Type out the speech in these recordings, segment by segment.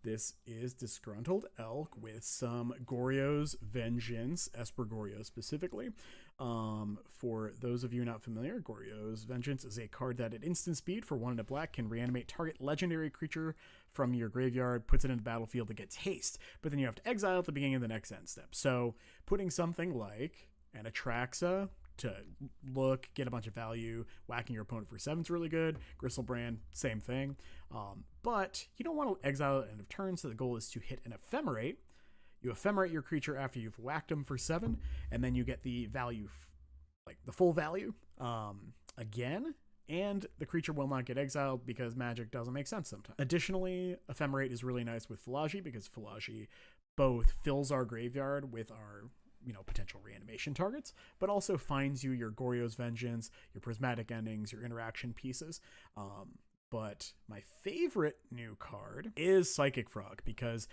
This is Disgruntled Elk with some Goryo's Vengeance, Esper Goryo specifically. For those of you not familiar, Goryo's Vengeance is a card that at instant speed for 1 and a black can reanimate target legendary creature from your graveyard, puts it in the battlefield, it gets haste, but then you have to exile at the beginning of the next end step. So putting something like an Atraxa to look, get a bunch of value, whacking your opponent for 7 is really good. Gristlebrand, same thing. But you don't want to exile at the end of turn, so the goal is to hit an Ephemerate. You ephemerate your creature after you've whacked them for 7, and then you get the value, like the full value, again, and the creature will not get exiled because magic doesn't make sense sometimes. Additionally, Ephemerate is really nice with Philaji because Philaji both fills our graveyard with our potential reanimation targets, but also finds you your Goryo's Vengeance, your Prismatic Endings, your interaction pieces. But my favorite new card is Psychic Frog, because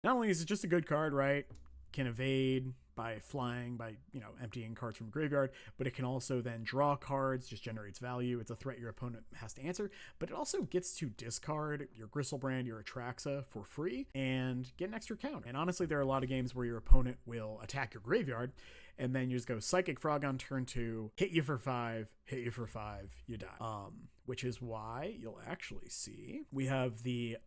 not only is it just a good card, right? Can evade by flying, by, emptying cards from a graveyard, but it can also then draw cards, just generates value. It's a threat your opponent has to answer, but it also gets to discard your Gristlebrand, your Atraxa for free and get an extra count. And honestly, there are a lot of games where your opponent will attack your graveyard and then you just go Psychic Frog on turn 2, hit you for 5, you die. Which is why you'll actually see we have the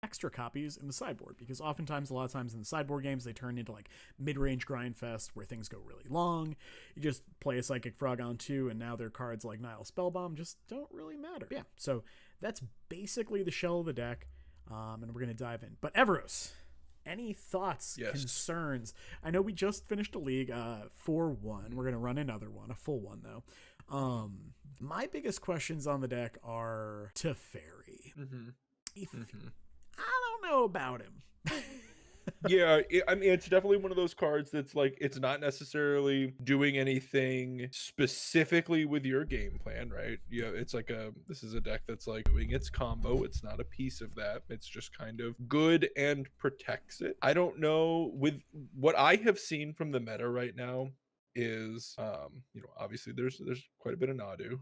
extra copies in the sideboard, because oftentimes, a lot of times in the sideboard games, they turn into like mid-range grind fest where things go really long. You just play a Psychic Frog on 2 and now their cards like Nile Spellbomb just don't really matter. Yeah, so that's basically the shell of the deck, and we're going to dive in. But Evaros, any thoughts, concerns? I know we just finished a league 4-1. We're going to run another one, a full one though. My biggest questions on the deck are Teferi. I don't know about him. Yeah, it's definitely one of those cards that's like, it's not necessarily doing anything specifically with your game plan, right? Yeah, it's like this is a deck that's like doing its combo. It's not a piece of that. It's just kind of good and protects it. I don't know, with what I have seen from the meta right now is, obviously there's quite a bit of Nadu.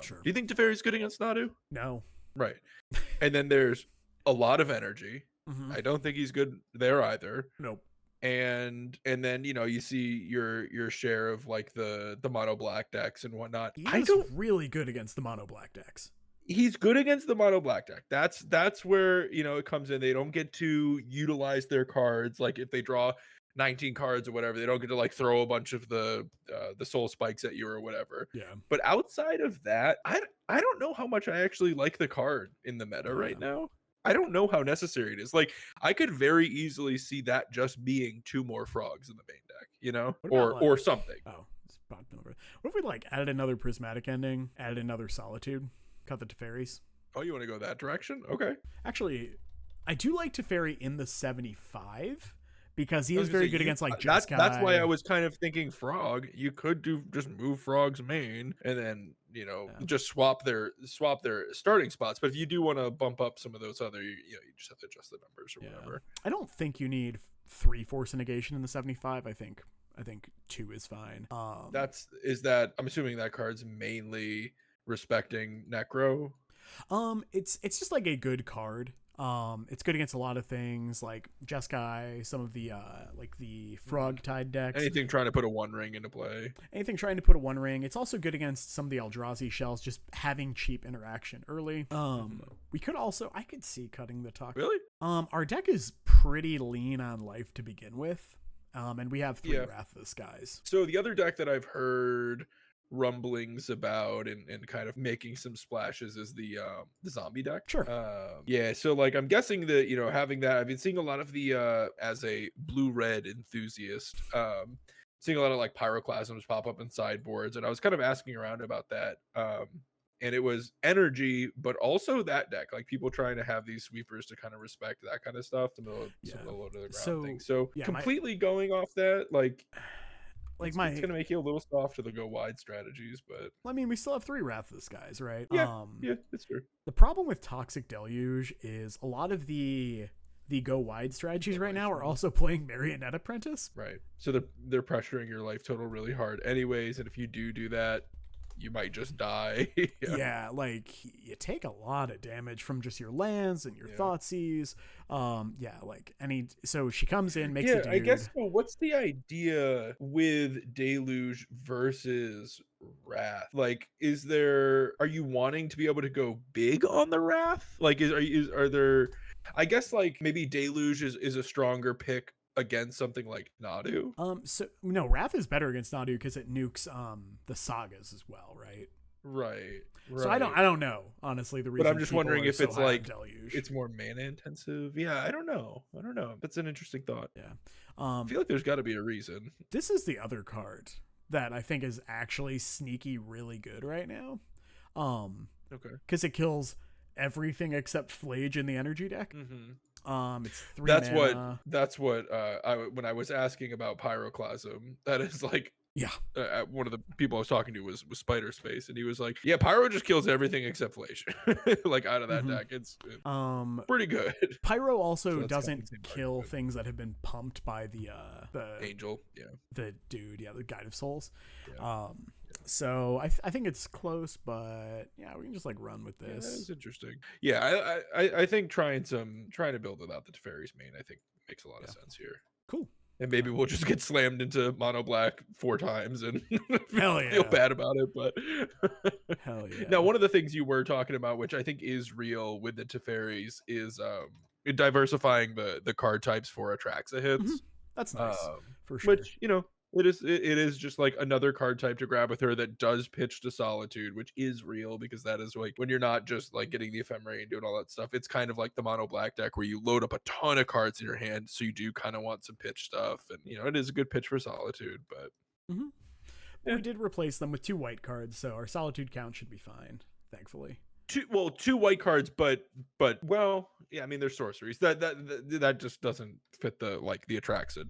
Sure. Do you think Teferi's good against Nadu? No. Right. And then there's a lot of energy. I don't think he's good there either. Nope. And then you see your share of like the mono black decks and whatnot. He's really good against the mono black decks. He's good against the mono black deck. That's where it comes in. They don't get to utilize their cards. Like if they draw 19 cards or whatever, they don't get to like throw a bunch of the soul spikes at you or whatever. Yeah. But outside of that, I don't know how much I actually like the card in the meta right now. I don't know how necessary it is. Like, I could very easily see that just being 2 more frogs in the main deck, or something. Oh, it's popped over. What if we like added another Prismatic Ending, added another Solitude, cut the Teferis? Oh, you want to go that direction? Okay. Actually, I do like Teferi in the 75 because he is very good against like Jeskai. That's why I was kind of thinking frog. You could just move frog's main and then just swap their starting spots. But if you do want to bump up some of those other, you just have to adjust the numbers or whatever. I don't think you need 3 Force Negation in the 75. I think 2 is fine. I'm assuming that card's mainly respecting Necro. It's just like a good card. It's good against a lot of things like Jeskai, some of the like the Murktide decks. Anything trying to put a 1 ring into play. Anything trying to put a 1 ring. It's also good against some of the Eldrazi shells, just having cheap interaction early. We could also, I could see cutting the talk. Really? Our deck is pretty lean on life to begin with. And we have 3 Wrath of the Skies. So the other deck that I've heard rumblings about and kind of making some splashes is the zombie deck. Sure. So like I'm guessing that having that, I've been seeing a lot of the as a blue-red enthusiast, seeing a lot of like pyroclasms pop up in sideboards, and I was kind of asking around about that, and it was energy, but also that deck, like people trying to have these sweepers to kind of respect that kind of stuff, some of the low to the ground things. So completely going off that, like it's gonna make you a little soft to the go wide strategies, but I mean, we still have 3 Wrath of the Skies, right? Yeah, that's true. The problem with Toxic Deluge is a lot of the go wide strategies right now are also playing Marionette Apprentice, right? So they're pressuring your life total really hard, anyways. And if you do that, you might just die. Yeah, like you take a lot of damage from just your lands and your Yeah. Thoughtseize. Yeah, like so she comes in, makes Yeah, a dude. I guess so. What's the idea with Deluge versus Wrath? Like, are you wanting to be able to go big on the Wrath? Like, are there? I guess like maybe Deluge is a stronger pick against something like Nadu. So no, Wrath is better against Nadu because it nukes the sagas as well, right? Right. So I don't know, honestly, the reason. But I'm just wondering if it's like Deluge. it's more mana intensive. Yeah, I don't know. That's an interesting thought. Yeah. I feel like there's got to be a reason. This is the other card that I think is actually sneaky really good right now. Okay. Because it kills everything except Flage in the energy deck. Mm-hmm. It's 3 mana. That's what when I was asking about Pyroclasm, that is like, yeah. One of the people I was talking to was Spider Space, and he was like, "Yeah, Pyro just kills everything except Flage." Like out of that deck, it's pretty good. Pyro also doesn't kill things that have been pumped by the Angel, the dude, the Guide of Souls. Yeah. So I think it's close, but yeah, we can just like run with this. Yeah, that is interesting. Yeah, I think trying to build without the Teferi's main, I think makes a lot of sense here. Cool. And maybe we'll just get slammed into mono black 4 times and feel bad about it. But hell yeah. Now, one of the things you were talking about, which I think is real with the Teferis, is diversifying the card types for Atraxa hits. Mm-hmm. That's nice for sure. Which it is just like another card type to grab with her that does pitch to Solitude, which is real, because that is like when you're not just like getting the Ephemerate and doing all that stuff. It's kind of like the mono black deck where you load up a ton of cards in your hand, so you do kind of want some pitch stuff, and it is a good pitch for Solitude. But we did replace them with 2 white cards, so our Solitude count should be fine, thankfully. 2 white cards, but well, yeah, I mean they're sorceries. That just doesn't fit the Atraxa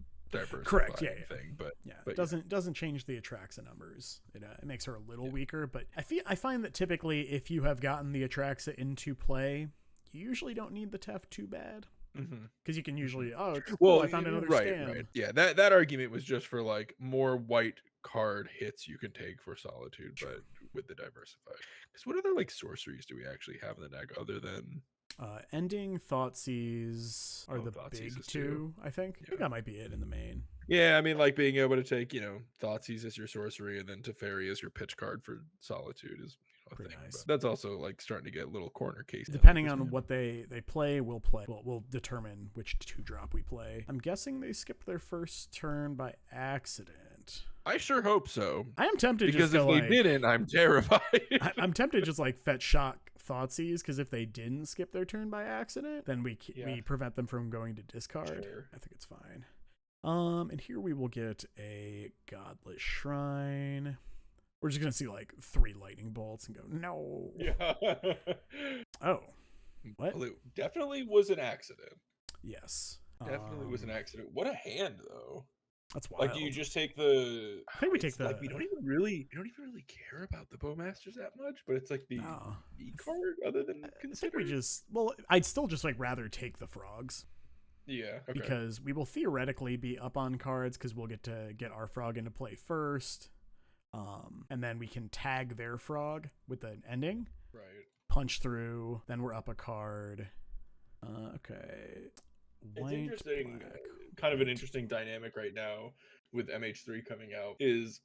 correct thing, but it doesn't change the Atraxa numbers. It makes her a little weaker, but I find that typically if you have gotten the Atraxa into play, you usually don't need the Tef too bad, because you can usually I found another stand. Right. Yeah, that argument was just for like more white card hits you can take for Solitude, but with the diversified. Because what other like sorceries do we actually have in the deck other than Ending, Thoughtseize are the big 2, I think. I think that might be it in the main. Yeah, I mean, like being able to take, Thoughtseize as your sorcery and then Teferi as your pitch card for Solitude is a thing. Nice. But that's also like starting to get a little corner case. Depending on what they play, we'll determine which 2-drop we play. I'm guessing they skipped their first turn by accident. I sure hope so. I am tempted because if they didn't, I'm terrified. I'm tempted to just like fetch shock Thoughtseize, because if they didn't skip their turn by accident, then we prevent them from going to discard. Sure. I think it's fine. And here we will get a Godless Shrine. We're just gonna see like 3 lightning bolts and go no. Yeah. Oh, what? Well, it definitely was an accident. Yes, definitely was an accident. What a hand, though. That's wild. Like, do you just take the? I think we take the. Like, we don't even really care about the Bowmasters that much, but it's like the B card other than consider. I'd still just like rather take the frogs. Yeah. Okay. Because we will theoretically be up on cards because we'll get to get our frog into play first, and then we can tag their frog with an ending. Right. Punch through. Then we're up a card. Okay. It's interesting, kind of an interesting dynamic right now with MH3 coming out is,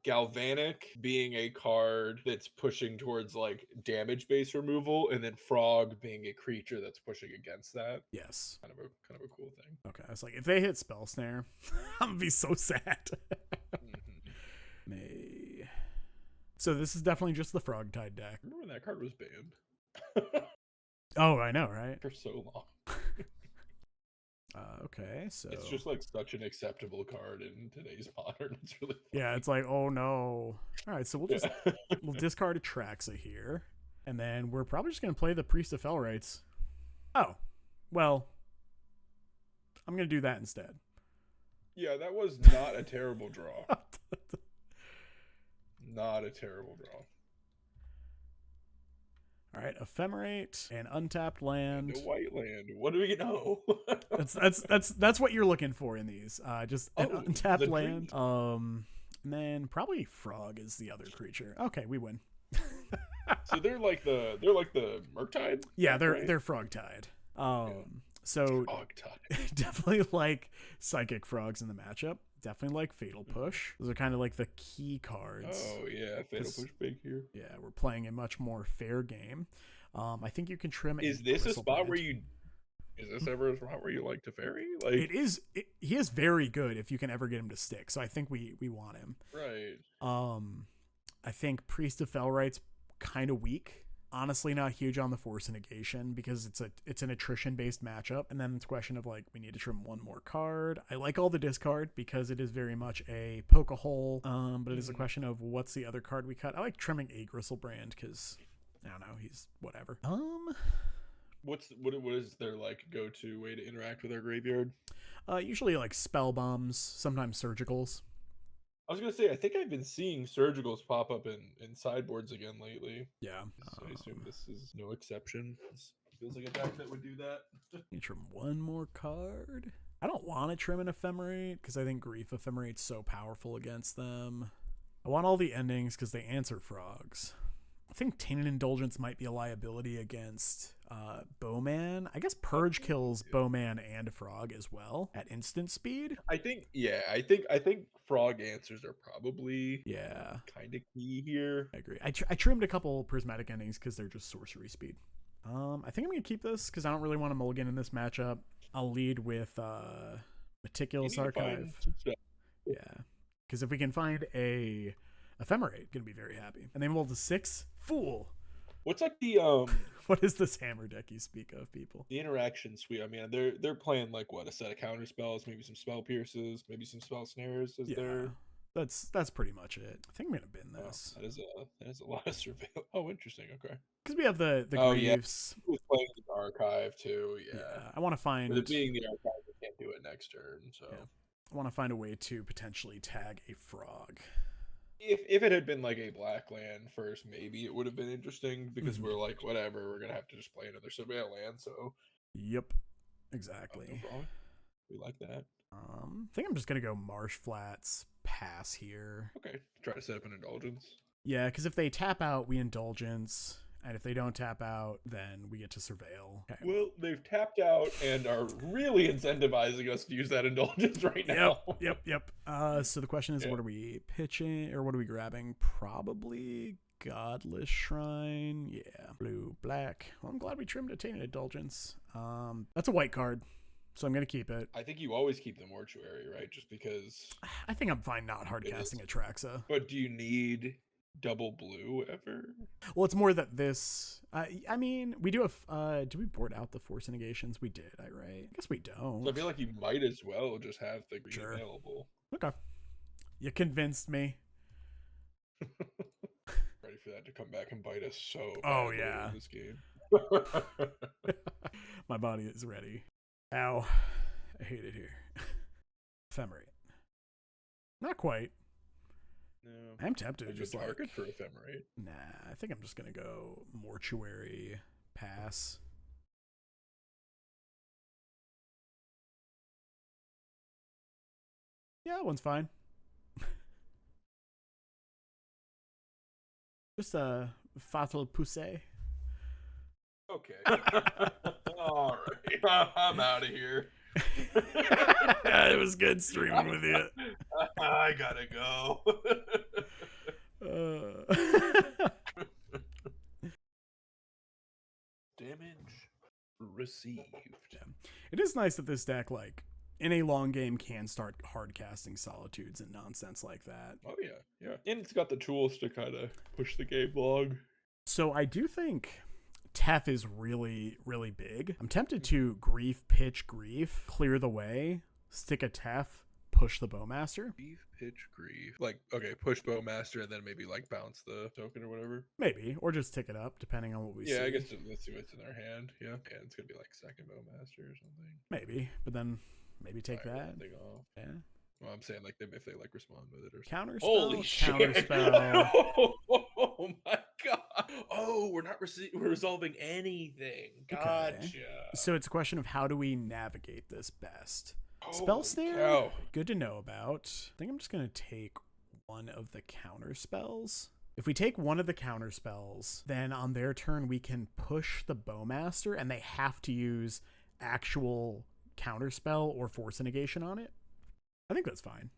Galvanic being a card that's pushing towards like damage base removal, and then Frog being a creature that's pushing against that. Yes. Kind of a cool thing. Okay. I was like, if they hit Spell Snare, I'm gonna be so sad. So this is definitely just the Frogtide deck. Remember when that card was banned? Oh, I know, right? For so long. Okay, so it's just like such an acceptable card in today's modern. It's really funny. Yeah, it's like, oh no. All right, so we'll discard Atraxa here, and then we're probably just gonna play the Priest of Felrites. Oh, well, I'm gonna do that instead. Yeah, that was not a terrible draw. Not a terrible draw. All right, Ephemerate and untapped land. And a white land. What do we know? That's what you're looking for in these. Just an untapped land. And then probably frog is the other creature. Okay, we win. So they're like the Murktide? Yeah, right? they're frog-tied. Yeah. So Frogtide. definitely like psychic frogs in the matchup. Definitely like fatal push. Those are kind of like the key cards. Oh yeah, fatal push big here. Yeah, we're playing a much more fair game. I think you can trim. Is this a spot where you? Is this ever a spot where you like to ferry? Like it is. He is very good if you can ever get him to stick. So I think we want him. right. I think Priest of Felright's kind of weak. Honestly, not huge on the force negation because it's an attrition based matchup, and then it's a question of like we need to trim one more card. I like all the discard because it is very much a poke a hole. But it is a question of what's the other card we cut. I like trimming a Gristlebrand because I don't know, he's whatever. What is their like go to way to interact with our graveyard? Usually like spell bombs, sometimes surgicals. I was gonna say, I think I've been seeing surgicals pop up in sideboards again lately. Yeah. So I assume this is no exception. This feels like a deck that would do that. You trim one more card. I don't want to trim an Ephemerate because I think Grief Ephemerate's so powerful against them. I want all the endings because they answer frogs. I think Tainted Indulgence might be a liability against Bowman. I guess Purge kills Bowman and Frog as well at instant speed. I think frog answers are probably kind of key here. I agree. I trimmed a couple prismatic endings because they're just sorcery speed. I think I'm gonna keep this because I don't really want to mulligan in this matchup. I'll lead with Meticulous Archive. Yeah, because if we can find a Ephemerate, gonna be very happy. And then we'll to 6 Fool. What's like the what is this hammer deck you speak of, people? The interaction suite. I mean, they're playing like what, a set of counter spells, maybe some spell pierces, maybe some spell snares. That's pretty much it. I think I'm gonna bin this. That is a lot of surveil. Oh, interesting. Okay. Because we have the Greaves. Yeah. Playing the archive too. Yeah. I want to find. With it being the archive, we can't do it next turn. So I want to find a way to potentially tag a frog. If it had been like a black land first, maybe it would have been interesting because we're like, whatever, we're gonna have to just play another surveil land. So. Yep. Exactly. We like that. I think I'm just gonna go Marsh Flats pass here. Okay. Try to set up an indulgence. Yeah, because if they tap out, we indulgence. And if they don't tap out, then we get to surveil. Okay. Well, they've tapped out and are really incentivizing us to use that indulgence right now. Yep. So the question is, what are we pitching or what are we grabbing? Probably Godless Shrine. Yeah. Blue, black. Well, I'm glad we trimmed a Tainted Indulgence. That's a white card, so I'm going to keep it. I think you always keep the Mortuary, right? Just because... I think I'm fine not hard casting Atraxa. But do you need... double blue ever? Well, it's more that this I mean, we do have do we board out the force negations? We did, right? I guess we don't. So I feel like you might as well just have the green available. Okay. You convinced me. Ready for that to come back and bite us so badly in this game. My body is ready. Ow. I hate it here. Ephemerate. Not quite. No. I'm tempted to just target for Ephemerate. Nah, I think I'm just gonna go Mortuary pass. Yeah, that one's fine. Just a fatal poussé. Okay. All right. I'm out of here. It was good streaming with you. I gotta go. Damage received. Yeah. It is nice that this deck, like, in a long game, can start hard casting Solitudes and nonsense like that. Oh yeah. And it's got the tools to kind of push the game log. So I do think Tef is really, really big. I'm tempted to pitch Grief, clear the way, stick a Tef, push the Bowmaster. Grief, pitch, Grief. Like, okay, push Bowmaster and then maybe like bounce the token or whatever. Maybe, or just tick it up depending on what we see. Yeah, I guess let's see what's in their hand. Yeah, and it's gonna be like second Bowmaster or something. Maybe, but then maybe take that. Yeah. Well, I'm saying like if they like respond with it or counter spell. Holy counter shit! Spell. Oh my god! Oh, we're resolving anything. Gotcha. Okay. So it's a question of how do we navigate this best. Spell snare, good to know about. I think I'm just gonna take one of the counter spells. If we take one of the counter spells, then on their turn we can push the Bowmaster, and they have to use actual counter spell or force a negation on it. I think that's fine.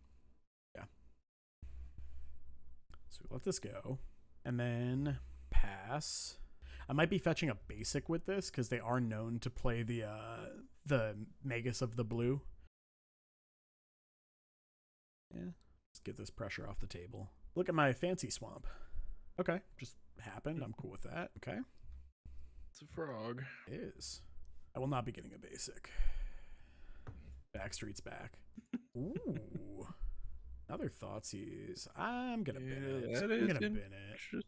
Yeah. So we let this go. And then pass. I might be fetching a basic with this because they are known to play the Magus of the Blue. Yeah. Let's get this pressure off the table. Look at my fancy swamp. Okay, just happened. I'm cool with that. Okay. It's a frog. It is. I will not be getting a basic. Backstreet's back. Ooh. Other thoughtseize. I'm gonna bin it. I'm gonna bin it.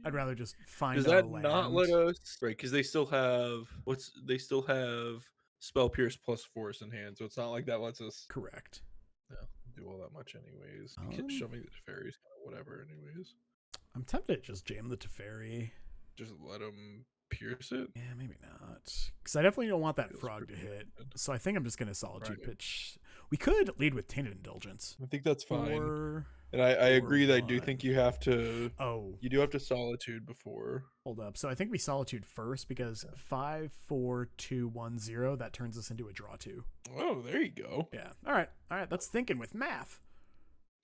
I'd rather just find. Does that not let us? Right, because they still have They still have spell pierce plus force in hand, so it's not like that lets us. Correct. Yeah, do all that much anyways. You can show me the Teferi's kind of whatever anyways. I'm tempted to just jam the Teferi. Just let them pierce it? Yeah, maybe not. Because I definitely don't want that frog to hit. Good. So I think I'm just going to Solitude pitch. We could lead with Tainted Indulgence. I think that's fine. And I agree that I do think you have to... Oh. You do have to Solitude before. Hold up. So I think we Solitude first because 5, 4, 2, 1, 0, that turns us into a draw 2. Oh, there you go. Yeah. All right. That's thinking with math.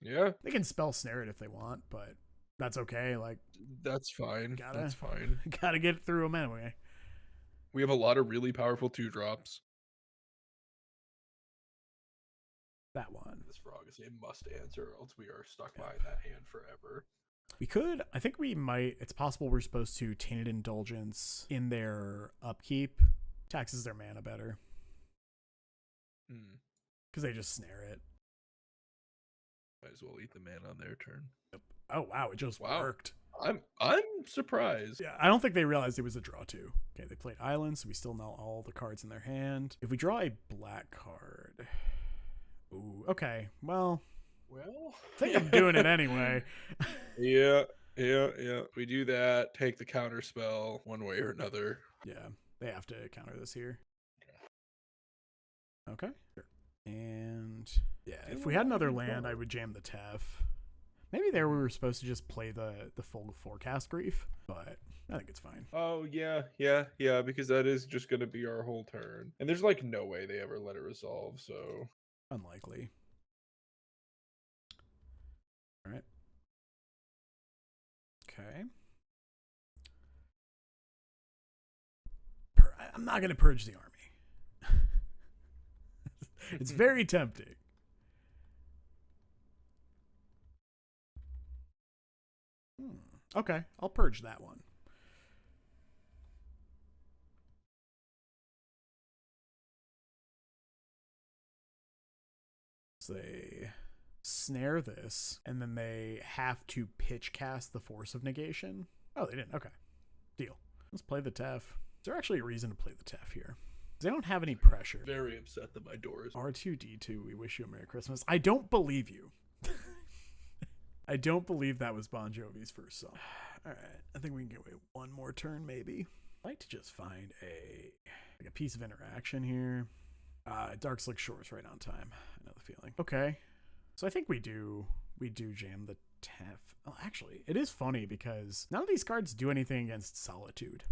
Yeah. They can spell snare it if they want, but... That's okay. Like that's fine. That's fine. Gotta get through them anyway. We have a lot of really powerful 2-drops. That one. This frog is a must answer, or else we are stuck behind that hand forever. We could. I think we might. It's possible we're supposed to Tainted Indulgence in their upkeep. Taxes their mana better. Because they just snare it. Might as well eat the mana on their turn. Yep. Oh wow, it just worked. I'm surprised. Yeah, I don't think they realized it was a draw 2. Okay, they played Island, so we still know all the cards in their hand. If we draw a black card, ooh, okay. Well, I think I'm doing it anyway. Yeah. We do that. Take the counter spell one way or another. Yeah, they have to counter this here. Okay. Sure. And yeah, if we had another land, I would jam the Tef. Maybe there we were supposed to just play the full Forecast Grief, but I think it's fine. Oh, yeah, because that is just going to be our whole turn. And there's like no way they ever let it resolve, so. Unlikely. All right. Okay. I'm not going to purge the army. It's very tempting. Okay, I'll purge that one. So they snare this, and then they have to pitch cast the Force of Negation. Oh, they didn't. Okay. Deal. Let's play the Tef. Is there actually a reason to play the Tef here? They don't have any pressure. Very upset that my door is R2D2. We wish you a Merry Christmas. I don't believe you. I don't believe that was Bon Jovi's first song. All right, I think we can get away one more turn, maybe. I'd like to just find a piece of interaction here. Dark Slick Shores right on time. I know the feeling. Okay, so I think we do jam the Tef. Oh, actually, it is funny because none of these cards do anything against Solitude.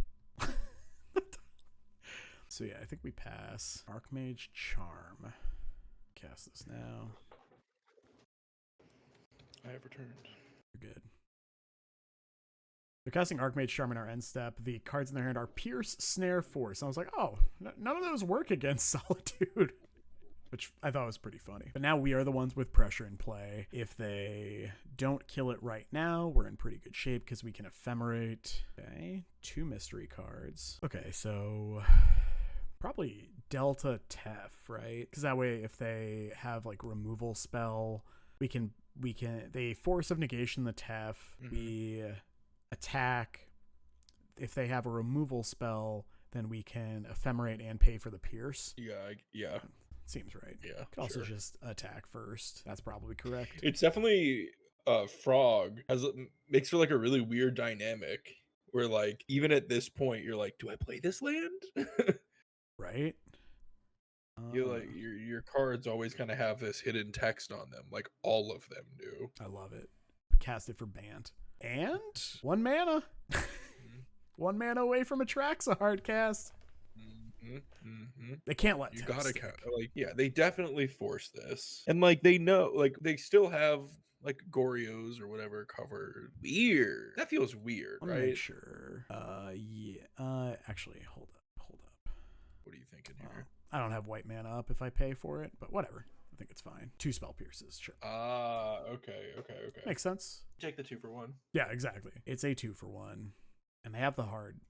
So yeah, I think we pass. Archmage Charm. Cast this now. I have returned. You're good. They're casting Archmage Charm in our end step. The cards in their hand are Pierce, Snare, Force. And I was like, oh, none of those work against Solitude. Which I thought was pretty funny. But now we are the ones with pressure in play. If they don't kill it right now, we're in pretty good shape because we can ephemerate. Okay, 2 mystery cards. Okay, so probably Delta Tef, right? Because that way if they have like removal spell, they Force of Negation the Tef. We attack. If they have a removal spell, then we can ephemerate and pay for the Pierce. Yeah. Seems right. Yeah. Could also just attack first. That's probably correct. It's definitely Frog makes for like a really weird dynamic where like even at this point you're like, do I play this land? Right. You like your cards always kind of have this hidden text on them, like all of them do. I love it. Cast it for Bant. And 1 mana. 1 mana away from Atraxa hard cast. They can't let you text gotta stick. count. Like, yeah, they definitely force this, and like they know, like they still have like Goryos or whatever covered. Weird. That feels weird, Let me right? make sure. Yeah. Actually, hold up. What are you thinking here? I don't have white mana up if I pay for it, but whatever. I think it's fine. 2 spell pierces, sure. Okay. Makes sense. Take the 2 for 1. Yeah, exactly. It's a 2 for 1, and they have the hard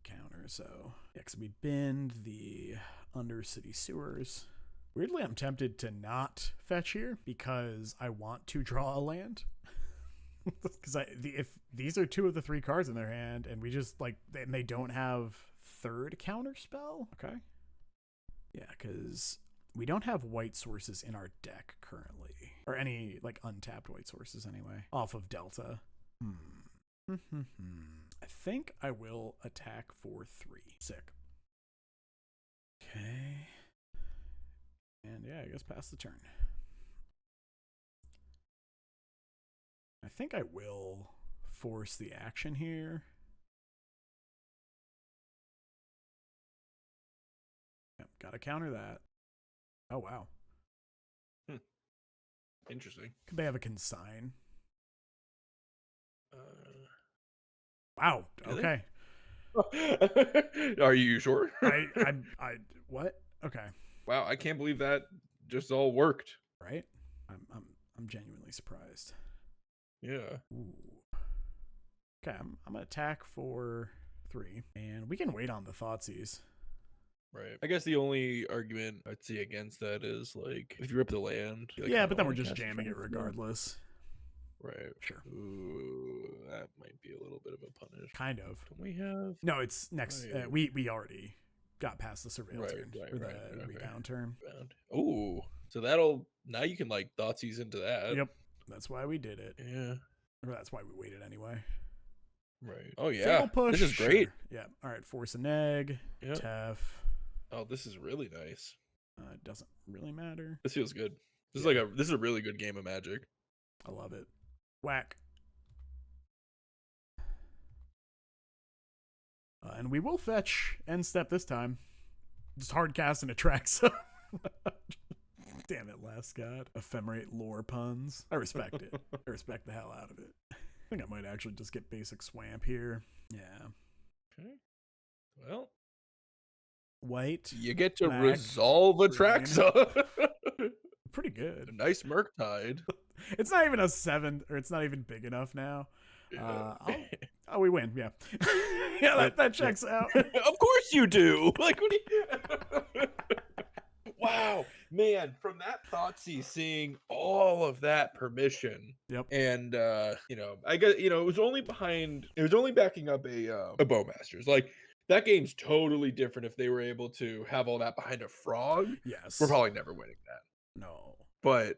counter. So yeah, 'cause we bend the Undercity Sewers. Weirdly, I'm tempted to not fetch here because I want to draw a land. Because if these are 2 of the 3 cards in their hand, and we just like they don't have 3rd counter spell. Okay. Yeah, because we don't have white sources in our deck currently, or any like untapped white sources anyway. Off of Delta. I think I will attack for 3. Sick. Okay. And yeah, I guess pass the turn. I think I will force the action here. Yep, gotta counter that. Oh, wow. Interesting. Could they have a consign? Wow. Okay. Are you sure? I what? Okay. Wow, I can't believe that just all worked. Right? I'm genuinely surprised. Yeah. Ooh. Okay, I'm gonna attack for 3, and we can wait on the Thoughtseize. Right. I guess the only argument I'd see against that is like if you rip the land. You, like, Yeah, kinda but then we're wanna just cast jamming it Transform. regardless. Right. Sure. Ooh, that might be a little bit of a punish. Kind of. Don't we have? No, it's next. Right. We already got past the surveil Right, turn or the rebound turn. Ooh, so that'll now you can like Thoughtseize into that. Yep, that's why we did it. Yeah. Or that's why we waited anyway. Right. Oh yeah. Fatal push. This is great. Sure. Yeah. All right. Force an egg. Yep. Tef. Oh, this is really nice. It doesn't really matter. This feels good. This is this is a really good game of Magic. I love it. Whack. And we will fetch end step this time. Just hard cast and Atraxa. Damn it, last god. Ephemerate lore puns. I respect it. I respect the hell out of it. I think I might actually just get basic swamp here. Yeah. Okay. Well, white. You get to black, resolve Atraxa. Pretty good. A nice Murktide. It's not even a 7, or it's not even big enough now. Yeah. Oh, we win. Yeah. Yeah, that checks out. Of course you do. Like, what do you... Wow, man, from that Thoughtseize, seeing all of that permission. Yep. And I guess it was only backing up a Bowmasters. Like, that game's totally different if they were able to have all that behind a frog. Yes. We're probably never winning that. No. But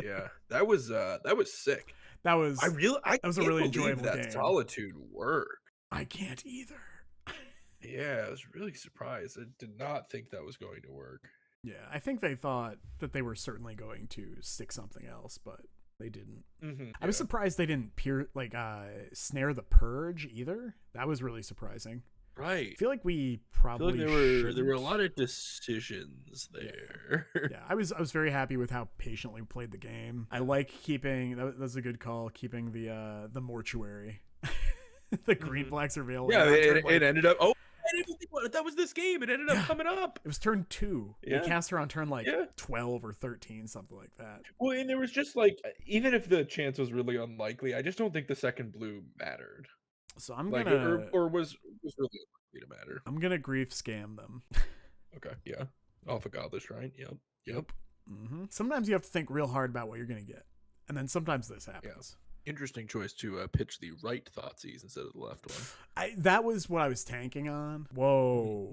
yeah, that was sick. That was that was a really enjoyable that game. Solitude worked. I can't either. Yeah, I was really surprised. I did not think that was going to work. Yeah, I think they thought that they were certainly going to stick something else, but they didn't. I was surprised they didn't snare the Purge either. That was really surprising. Right. I feel like we probably there were a lot of decisions there. Yeah, I was very happy with how patiently we played the game. I like keeping that was a good call, keeping the mortuary. The green black surveil. Yeah, it ended up. Oh, I didn't think that was this game. It ended up coming up. It was turn 2. Yeah. We cast her on turn 12 or 13, something like that. Well, and there was just like, even if the chance was really unlikely, I just don't think the second blue mattered. So I'm gonna or was really unlikely to matter. I'm gonna grief scam them. Okay, yeah. Off a Godless Shrine. Yep. Mm-hmm. Sometimes you have to think real hard about what you're gonna get, and then sometimes this happens. Yeah. Interesting choice to pitch the right Thoughtseize instead of the left one. That was what I was tanking on. Whoa.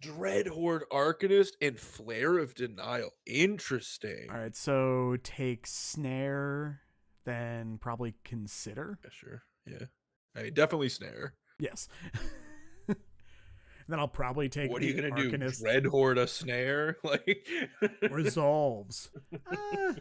Dreadhorde Arcanist and Flare of Denial. Interesting. All right, so take Snare, then probably Consider. Yeah, sure. Yeah. I mean, definitely Snare. Yes. Then I'll probably take What are you the gonna do? Arcanist Dreadhorde a snare? Like resolves. I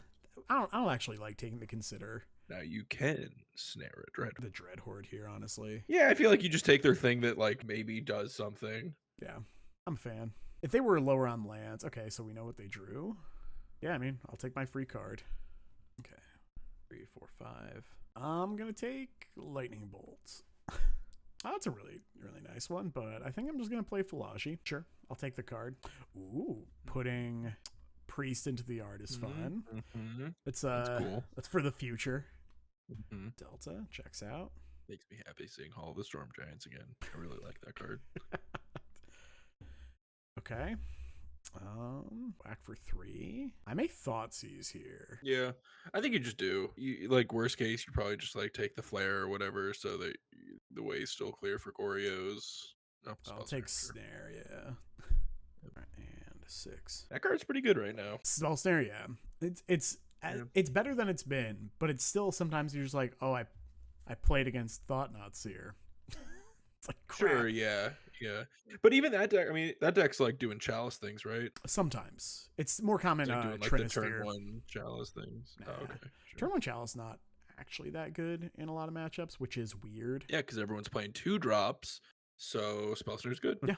don't actually like taking the consider now you can snare a Dreadhorde. the Dreadhorde here, honestly. Yeah, I feel like you just take their thing that like maybe does something. Yeah, I'm a fan. If they were lower on lands, okay, so we know what they drew. Yeah, I mean, I'll take my free card. Okay, 3, 4, 5. I'm gonna take Lightning Bolts. Oh, that's a really, really nice one, but I think I'm just gonna play Philology. Sure, I'll take the card. Ooh, putting Priest into the yard is fun. Mm-hmm. It's That's cool. That's for the future. Mm-hmm. Delta checks out. Makes me happy seeing Hall of the Storm Giants again. I really like that card. Okay. Whack for 3. I may Thoughtseize here. Yeah, I think you just do. You like worst case, you probably just like take the flare or whatever, so that the way's still clear for Goryo's. Oh, I'll take Snare, yeah. And 6. That card's pretty good right now. Spell Snare, yeah. It's better than it's been, but it's still sometimes you're just like, oh, I played against Thoughtnauts here. It's like crap. Sure, yeah. But even that deck, I mean, that deck's like doing chalice things, right? Sometimes it's more common. It's like doing like the turn 1 chalice things. Nah. Oh, okay. Sure. Turn 1 chalice not actually that good in a lot of matchups, which is weird. Yeah, because everyone's playing 2 drops, so Spellsnar's good. Yeah,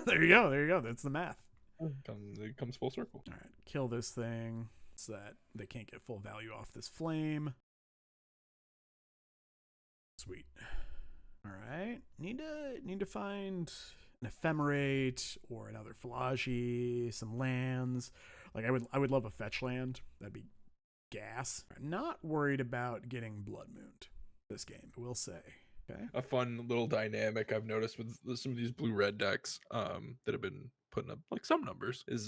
there you go. That's the math. It comes full circle. All right, kill this thing so that they can't get full value off this flame. Sweet. All right, need to find an Ephemerate or another Philology, some lands. Like I would love a fetch land. That'd be gas. Not worried about getting Blood Mooned this game, I will say. Okay. A fun little dynamic I've noticed with some of these blue-red decks that have been putting up like some numbers is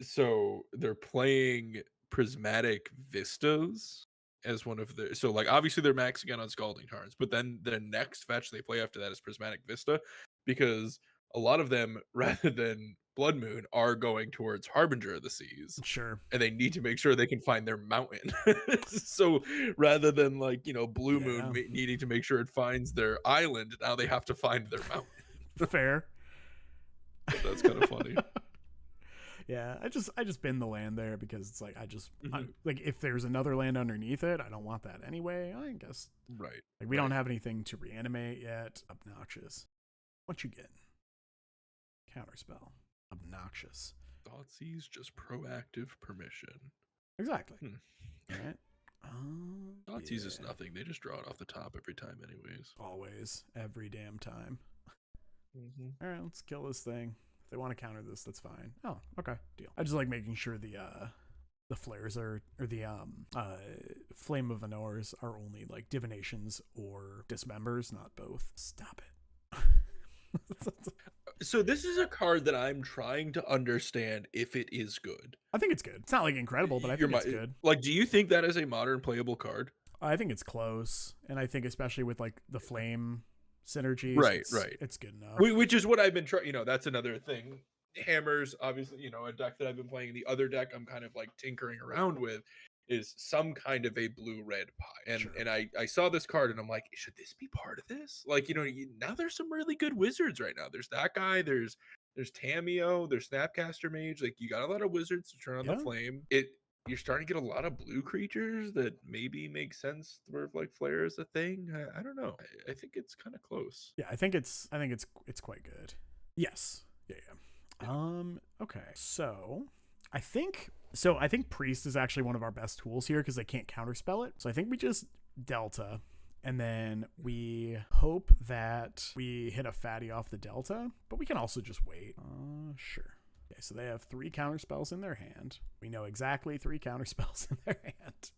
so they're playing Prismatic Vistas as one of the, so like obviously they're maxing out on Scalding Tarns, but then the next fetch they play after that is Prismatic Vista, because a lot of them rather than Blood Moon are going towards Harbinger of the Seas. Sure. And they need to make sure they can find their mountain. So rather than like, Blue Moon needing to make sure it finds their island, now they have to find their mountain. Fair. But that's kind of funny. Yeah, I just bin the land there because it's like like if there's another land underneath it, I don't want that anyway. I guess right. Like we don't have anything to reanimate yet. Obnoxious. What you get? Counterspell. Obnoxious. Thoughtseize, just proactive permission. Exactly. All right. Thoughtseize is nothing. They just draw it off the top every time, anyways. Always, every damn time. Mm-hmm. All right, let's kill this thing. If they want to counter this, that's fine. Oh, okay, deal. I just like making sure the flares are, or the Flame of Anors are only like divinations or dismembers, not both. Stop it. So this is a card that I'm trying to understand if it is good. I think it's good. It's not like incredible, but I think it's good. Like, do you think that is a modern playable card? I think it's close, and I think especially with like the flame synergies, right, it's good enough. Which is what I've been trying. That's another thing. Hammers, obviously, a deck that I've been playing. The other deck I'm kind of like tinkering around with is some kind of a blue-red pie. And I saw this card and I'm like, should this be part of this? Like, now there's some really good wizards right now. There's that guy, there's Tameo, there's Snapcaster Mage. Like, you got a lot of wizards to turn on the flame. You're starting to get a lot of blue creatures that maybe make sense where like flare is a thing. I don't know. I think it's kind of close. Yeah, I think it's quite good. Yes. Yeah. Okay. So I think Priest is actually one of our best tools here because they can't counterspell it. So I think we just Delta, and then we hope that we hit a fatty off the Delta, but we can also just wait. Sure. Okay, so they have 3 counterspells in their hand. We know exactly 3 counterspells in their hand.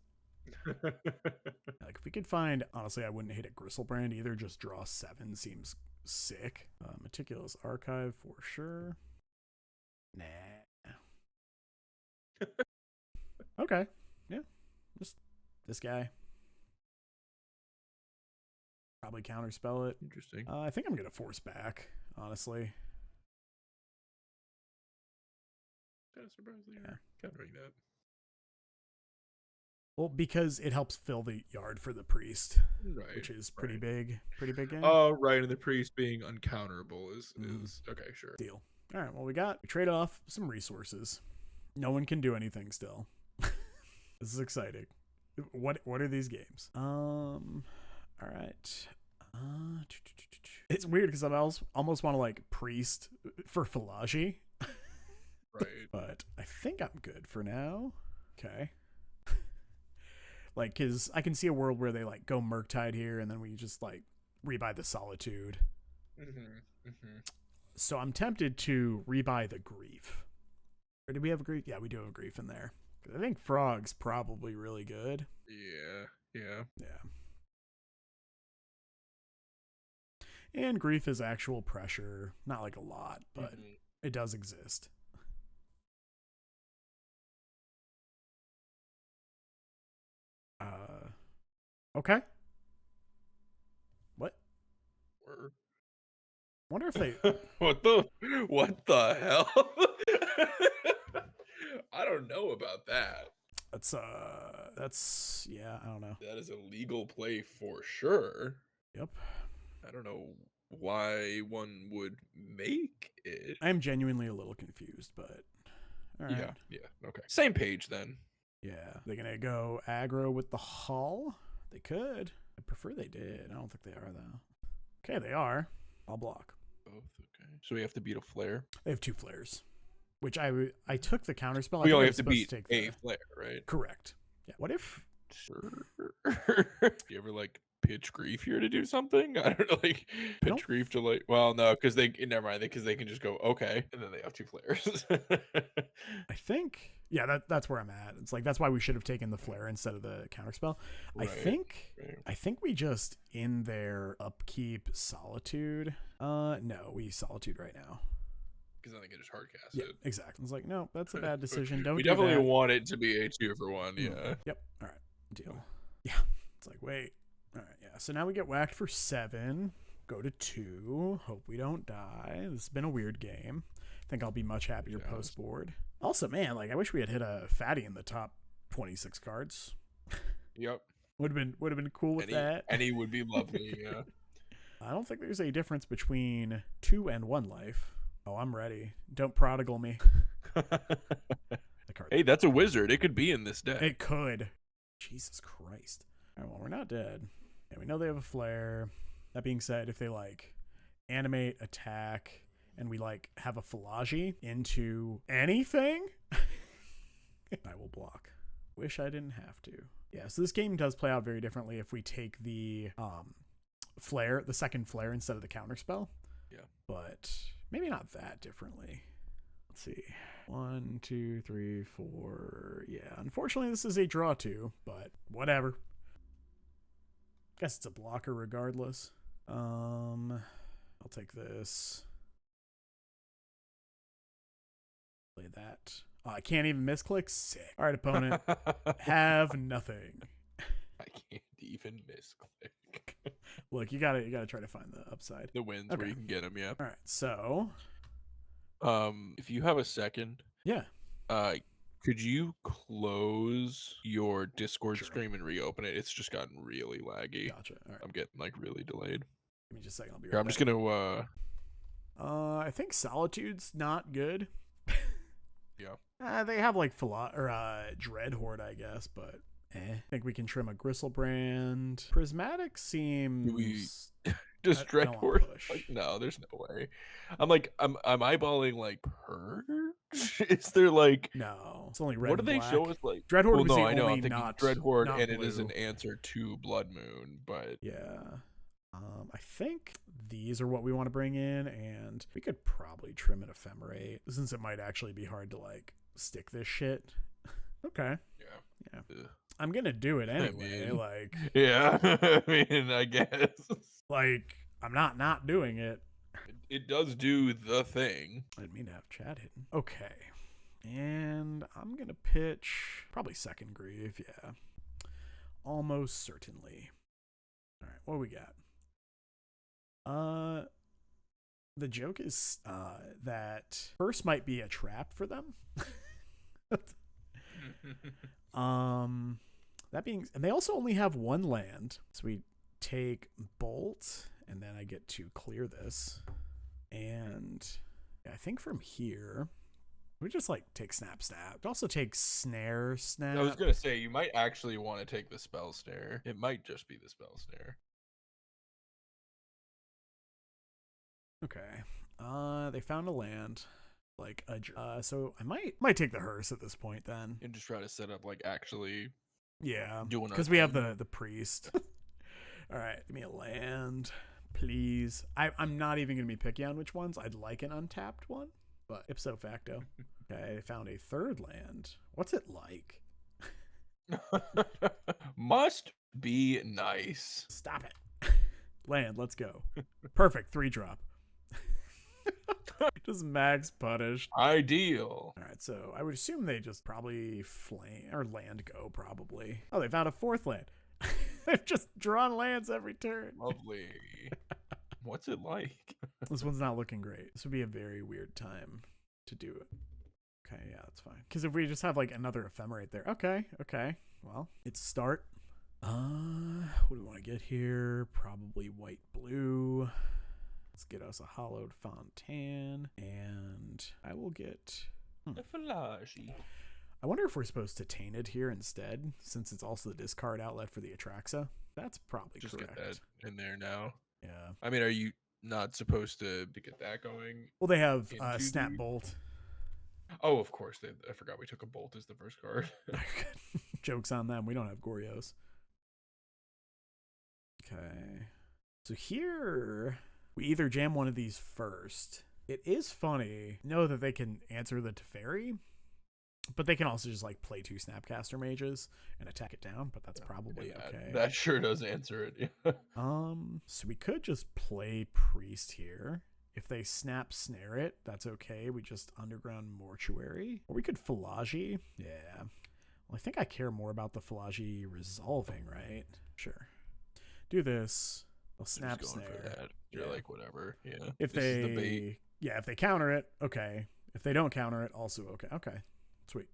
Like if we could find, honestly, I wouldn't hate a Gristlebrand either. Just draw 7 seems sick. Meticulous Archive for sure. Nah. Okay. Yeah. Just this guy. Probably counterspell it. Interesting. I think I'm gonna force back, honestly. Kind of surprised they are countering that. Well, because it helps fill the yard for the priest, Right. which is pretty big game. Oh, right, and the priest being uncounterable is okay, sure. Deal. All right, well, we trade off some resources. No one can do anything still. This is exciting. What are these games? All right. It's weird because I almost want to like priest for Philology. Right. But I think I'm good for now. Okay. Like, because I can see a world where they like go Murktide here and then we just like rebuy the Solitude. So I'm tempted to rebuy the Grief. Or did we have a Grief? Yeah, we do have a Grief in there. I think Frog's probably really good. Yeah. And Grief is actual pressure. Not like a lot, but it does exist. Okay. What? Wonder if they... What the hell? I don't know about that. That's yeah, I don't know. That is a legal play for sure. Yep. I don't know why one would make it. I am genuinely a little confused, but all right. Yeah, okay. Same page then. Yeah. They're gonna go aggro with the Hull? They could. I prefer they did. I don't think they are though. Okay, they are. I'll block. Both, okay. So we have to beat a flare? They have 2 flares. Which I took the counterspell. We only have to beat a flare, right? Correct. Yeah. What if? Sure. Do you ever like pitch Grief here to do something? I don't know, like pitch Grief to like. Well, no, because never mind. Because they can just go okay, and then they have 2 flares. I think. Yeah, that's where I'm at. It's like that's why we should have taken the flare instead of the counterspell. Right, I think we just in their upkeep Solitude. No, we Solitude right now. Because then they can just hard cast it. Exactly. It's like, no, that's a bad decision. Don't. We do definitely that. want it to be a 2-for-1. Yeah. Yep. All right. Deal. Yeah. It's like, wait. All right. Yeah. So now we get whacked for 7. Go to 2. Hope we don't die. This has been a weird game. I think I'll be much happier post board. Also, man, like I wish we had hit a fatty in the top 26 cards. Yep. Would have been cool with that. Any would be lovely. Yeah. I don't think there's a difference between 2 and 1 life. Oh, I'm ready. Don't prodigal me. Hey, that's a wizard. It could be in this deck. It could. Jesus Christ. All right, well, we're not dead. And we know they have a flare. That being said, if they like animate, attack, and we like have a Philology into anything, I will block. Wish I didn't have to. Yeah, so this game does play out very differently if we take the flare, the second flare instead of the counterspell. Yeah. But maybe not that differently. Let's see. 1, 2, 3, 4. Yeah, unfortunately this is a draw 2, but whatever. Guess it's a blocker regardless. I'll take this. Play that. Oh, I can't even misclick. Sick. All right, opponent. Have nothing. I can't even misclick. Look, you gotta try to find the upside. The wins where you can get them, yeah. All right, so if you have a second, yeah, could you close your Discord stream and reopen it? It's just gotten really laggy. Gotcha. All right. I'm getting like really delayed. Give me just a second. I'll be right Here, I'm back. just gonna I think Solitude's not good. Yeah. They have like Dread Horde, I guess, but I think we can trim a Gristlebrand. Prismatic seems just Dread Horde. Like, no, there's no way. I'm eyeballing like Purge. Is there like no? It's only red. What do they show us like Dread Horde? Well, no, I know. I'm thinking Dread Horde, and blue. It is an answer to Blood Moon, but yeah. I think these are what we want to bring in, and we could probably trim an Ephemerate since it might actually be hard to like stick this shit. Okay. Yeah. Ugh. I'm gonna do it anyway. Yeah. I mean, I guess. Like, I'm not doing it. It does do the thing. I didn't mean to have chat hidden. Okay. And I'm gonna pitch probably second Grief. Yeah. Almost certainly. All right. What do we got? The joke is that first might be a trap for them. And they also only have one land. So we take Bolt, and then I get to clear this. And I think from here, we just like take Snap. It also takes Snare. I was gonna say you might actually want to take the Spell Snare. It might just be the Spell Snare. Okay. They found a land. So I might take the hearse at this point then. And just try to set up like actually. Yeah, doing because we have the priest. All right, give me a land, please. I'm not even gonna be picky on which ones. I'd like an untapped one, but ipso facto. Okay, I found a third land. What's it like? Must be nice. Stop it. Land, let's go. Perfect, 3-drop. Just max punished. Ideal. All right, so I would assume they just probably flame or land go probably. Oh, they found a fourth land. They've just drawn lands every turn. Lovely. What's it like? This one's not looking great. This would be a very weird time to do it. Okay, yeah, that's fine. Because if we just have like another ephemerate there. Okay. Well, it's a start. What do we want to get here? Probably white blue. Let's get us a hollowed Fontaine, and I will get a Falaji. I wonder if we're supposed to Tainted here instead, since it's also the discard outlet for the Atraxa. That's probably just correct. Get that in there now. Yeah. I mean, are you not supposed to get that going? Well, they have Snap Bolt. Oh, of course. I forgot we took a Bolt as the first card. Joke's on them. We don't have Goryos. Okay. So here, we either jam one of these first. It is funny. Know that they can answer the Teferi, but they can also just like play 2 Snapcaster Mages and attack it down, but that's probably okay. That sure does answer it. So we could just play Priest here. If they snare it, that's okay. We just Underground Mortuary. Or we could Falaji. Yeah. Well, I think I care more about the Falaji resolving, right? Sure. Do this. They'll snare. You're like, whatever. Yeah. If they counter it, okay. If they don't counter it, also okay. Okay. Sweet.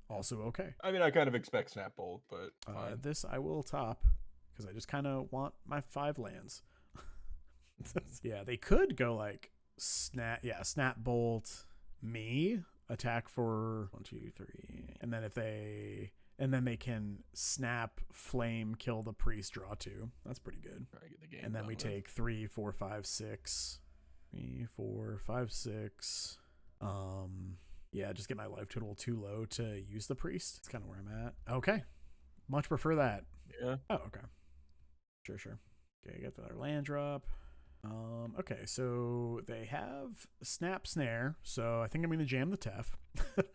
Also okay. I mean, I kind of expect Snap Bolt, but this I will top because I just kind of want my 5 lands. Yeah, they could go like Snap Bolt me, attack for 1, 2, 3, and then they can Snap Flame, kill the Priest, draw 2. That's pretty good. Get the game and then we take 3, 4, 5, 6. 3, 4, 5, 6. Yeah, just get my life total too low to use the Priest. That's kind of where I'm at. Okay. Much prefer that. Yeah. Oh, okay. Sure. Okay, get the land drop. Okay, so they have Snare, so I think I'm going to jam the Tef.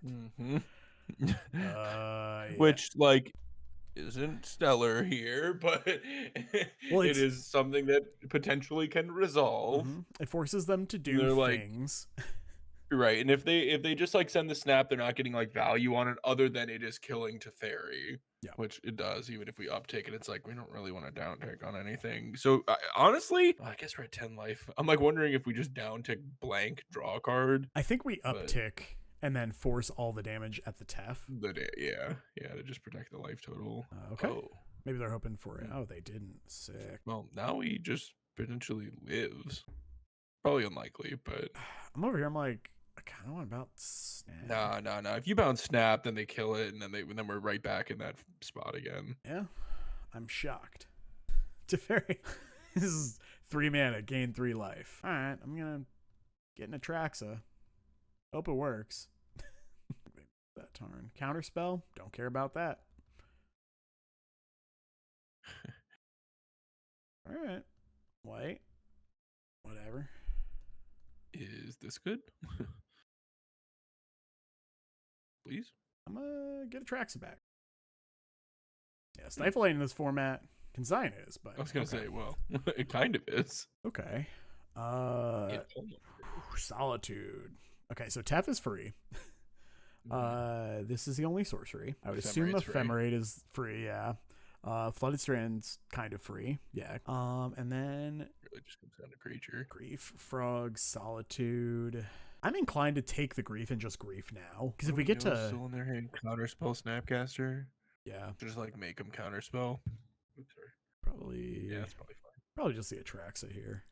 Mm-hmm. Yeah. Which, like, isn't stellar here, but it is something that potentially can resolve. Mm-hmm. It forces them to do things. Right, and if they just like send the snap, they're not getting like value on it other than it is killing Teferi. Yeah, which it does. Even if we uptake it, it's like we don't really want to downtake on anything. So honestly, I guess we're at 10 life. I'm like wondering if we just downtick blank, draw a card. I think we uptick and then force all the damage at the Tef. Yeah, to just protect the life total. Okay. Oh. Maybe they're hoping for it. Oh, they didn't. Sick. Well, now he just potentially lives. Probably unlikely, but I'm over here. I'm like, I kind of want to bounce Snap. No. If you bounce Snap, then they kill it, and then we're right back in that spot again. Yeah, I'm shocked. Teferi, this is 3 mana, gain 3 life. All right, I'm gonna get an Atraxa. Hope it works. That turn. Counterspell. Don't care about that. All right. Wait. Whatever. Is this good? Please? I'm gonna get Atraxa back. Yeah, Stifle ain't in this format. Consign is, but I was gonna say, well, it kind of is. Okay. Solitude. Okay, so Tef is free. This is the only sorcery. I would assume Ephemerate is free, yeah. Flooded Strand's kind of free, yeah. And then really just comes down to creature. Grief, Frog, Solitude. I'm inclined to take the Grief and just Grief now, because if we get to still in their hand, Counterspell Snapcaster. Yeah, Just like make them counterspell. Oops, sorry. probably. Yeah, that's probably fine. Probably just the Atraxa here.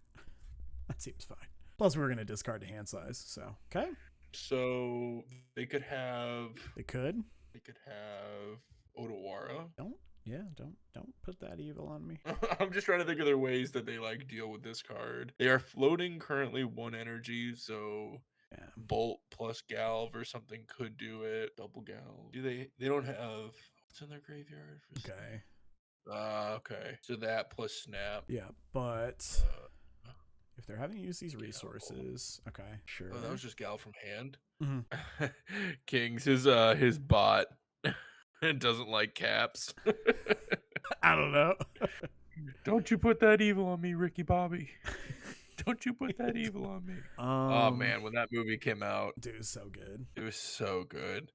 That seems fine. Plus, we're gonna discard the hand size. So okay. So they could have. They could. They could have Odawara. Don't put that evil on me. I'm just trying to think of their ways that they like deal with this card. They are floating currently 1 energy, so Yeah. Bolt plus Galv or something could do it. Double Galv. Do they? They don't have what's in their graveyard. Okay. Okay. So that plus Snap. Yeah, but if they're having to use these resources, okay, sure. Oh, that was just Gal from hand. Mm-hmm. Kings, his bot doesn't like caps. I don't know. Don't you put that evil on me, Ricky Bobby. Don't you put that evil on me. Oh man, when that movie came out, dude, it was so good. It was so good.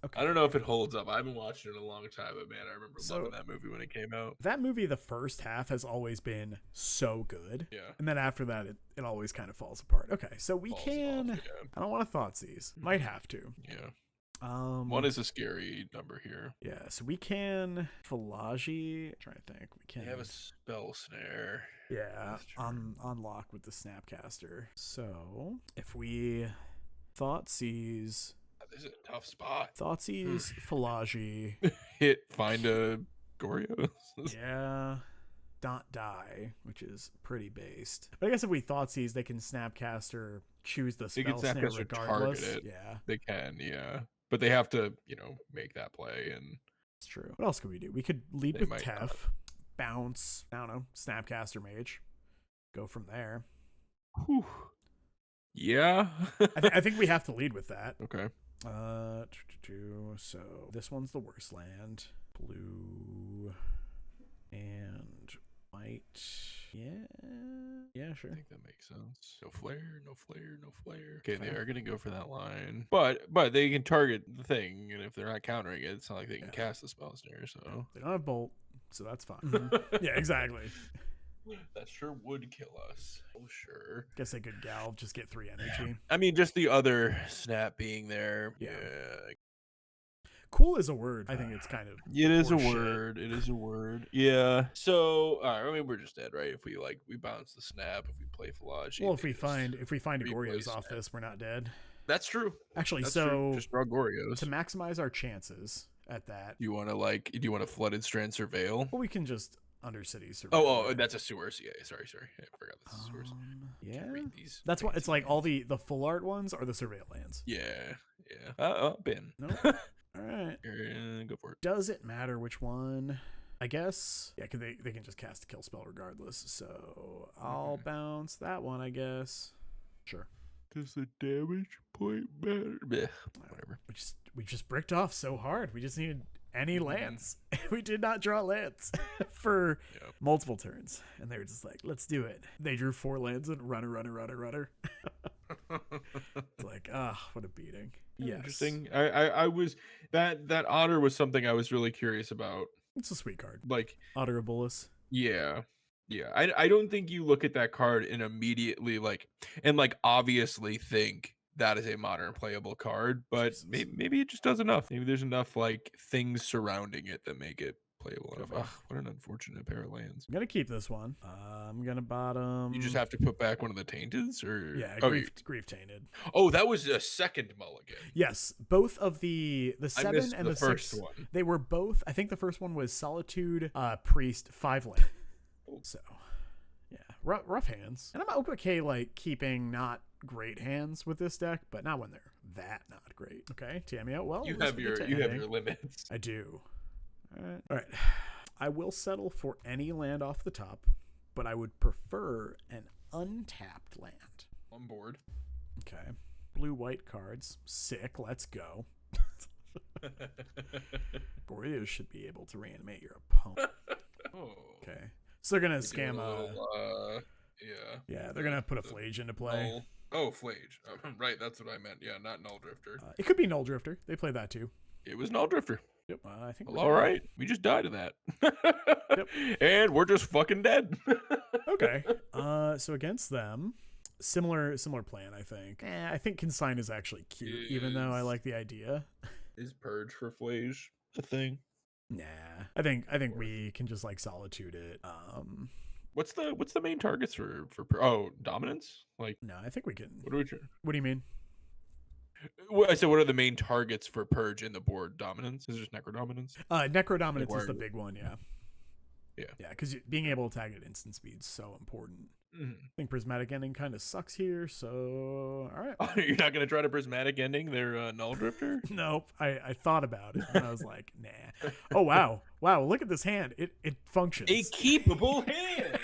Okay. I don't know if it holds up. I haven't watched it in a long time, but man, I remember loving that movie when it came out. That movie, the first half has always been so good. Yeah. And then after that, it always kind of falls apart. Okay, so we can. Off, yeah. I don't want to Thoughtseize. Might have to. Yeah. One is a scary number here. Yeah, so we can Philagi. Trying to think. We can. They have a spell snare. Yeah, unlock with the Snapcaster. So if we Thoughtseize. This is a tough spot. Thoughtseize, Philagi. Find a Goryo. Yeah. Not die, which is pretty based. But I guess if we Thoughtseize, they can Snapcaster, choose the spell snare regardless. Target it. Yeah. They can, yeah. But they have to, make that play. And it's true. What else could we do? We could lead with Tef, bounce, I don't know, Snapcaster Mage. Go from there. Whew. Yeah. I think we have to lead with that. Okay. So this one's the worst land. Blue and white. Yeah, sure. I think that makes sense. No flare. Okay, they are gonna go for that line, but they can target the thing, and if they're not countering it, it's not like they can cast the spell snare. So they don't have bolt, so that's fine. Yeah, exactly. That sure would kill us. Oh, sure. Guess they could Galv, just get 3 energy. I mean, just the other snap being there. Yeah. Cool is a word. I think it's kind of. It is a word. It is a word. Yeah. So, I mean, we're just dead, right? If we bounce the snap, if we play Philagi. Well, if we find a Goryo's off this, we're not dead. That's true. Actually, That's so true. Just draw Goryos to maximize our chances at that. Do you want a flooded strand surveil? Well, we can just Undercity surveil. Oh, that's a sewers. Yeah, sorry. I forgot this is sewers. Yeah. That's why it's like all the full art ones are the surveil lands. Yeah. Ben. Nope. All right. Go for it. Does it matter which one? I guess. Yeah, because they can just cast a kill spell regardless. So I'll bounce that one, I guess. Sure. Does the damage point matter? Whatever. We just bricked off so hard. We just needed any lands. We did not draw lands for multiple turns. And they were just like, let's do it. They drew 4 lands and runner. It's like, what a beating. Yes. Interesting. I was that otter was something I was really curious about. It's a sweet card. Like Otterabulus. Yeah. I don't think you look at that card and immediately obviously think that is a modern playable card, but maybe it just does enough. Maybe there's enough things surrounding it that make it playable enough. What an unfortunate pair of lands. I'm gonna keep this one. I'm gonna bottom. You just have to put back one of the tainteds, or grief tainted. Oh, that was a second mulligan. Yes, both of the 7 and the first 6. One. They were both. I think the first one was Solitude, Priest, 5 land. So, yeah, rough hands. And I'm okay keeping not great hands with this deck, but not when they're that not great. Okay, Tamio. Well, you have your limits. I do. All right. I will settle for any land off the top, but I would prefer an untapped land. On board. Okay. Blue-white cards. Sick. Let's go. Goryo should be able to reanimate your opponent. Oh. Okay. So they're going to scam yeah, they're going to put a Flage into play. Null. Oh, Flage. Right, that's what I meant. Yeah, not Null Drifter. It could be Null Drifter. They play that too. It was Null Drifter. Yep. I think. Well, all right. We just died of that. Yep. And we're just fucking dead. Okay. So against them, similar plan, I think. I think Consign is actually cute, even though I like the idea. Is Purge for Flage a thing? Nah, I think we can just like solitude it. What's the main targets for dominance? Like, No, I think we can. what do we? What do you mean? I said, what are the main targets for purge in the board? Dominance? Is it just necro dominance? Necrodominance Like, is the big one, yeah. Yeah, because being able to tag at instant speed is so important. Mm-hmm. I think prismatic ending kind of sucks here, so all right. Oh, you're not gonna try to prismatic ending their null drifter? Nope. I thought about it and I was like, nah. Oh wow, look at this hand. It functions. A keepable hand.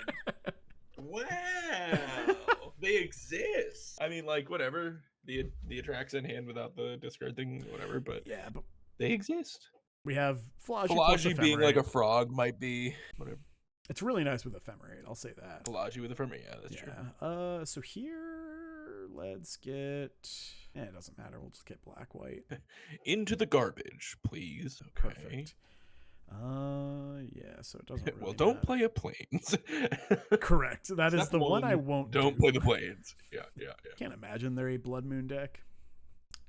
Wow, they exist. I mean, like, whatever. The Atraxa in hand without the discard thing, whatever. But yeah, but they exist. we have Philology Philology being like a frog might be whatever. It's really nice with ephemerate, I'll say that. Philology with ephemerate, yeah, that's true. So here, let's get... it doesn't matter, we'll just get black-white. Into the garbage, please. Okay. Perfect. Yeah, so it doesn't really well, don't play a plains. Correct. That is the one I won't do. Don't play the plains. Yeah. Can't imagine they're a Blood Moon deck,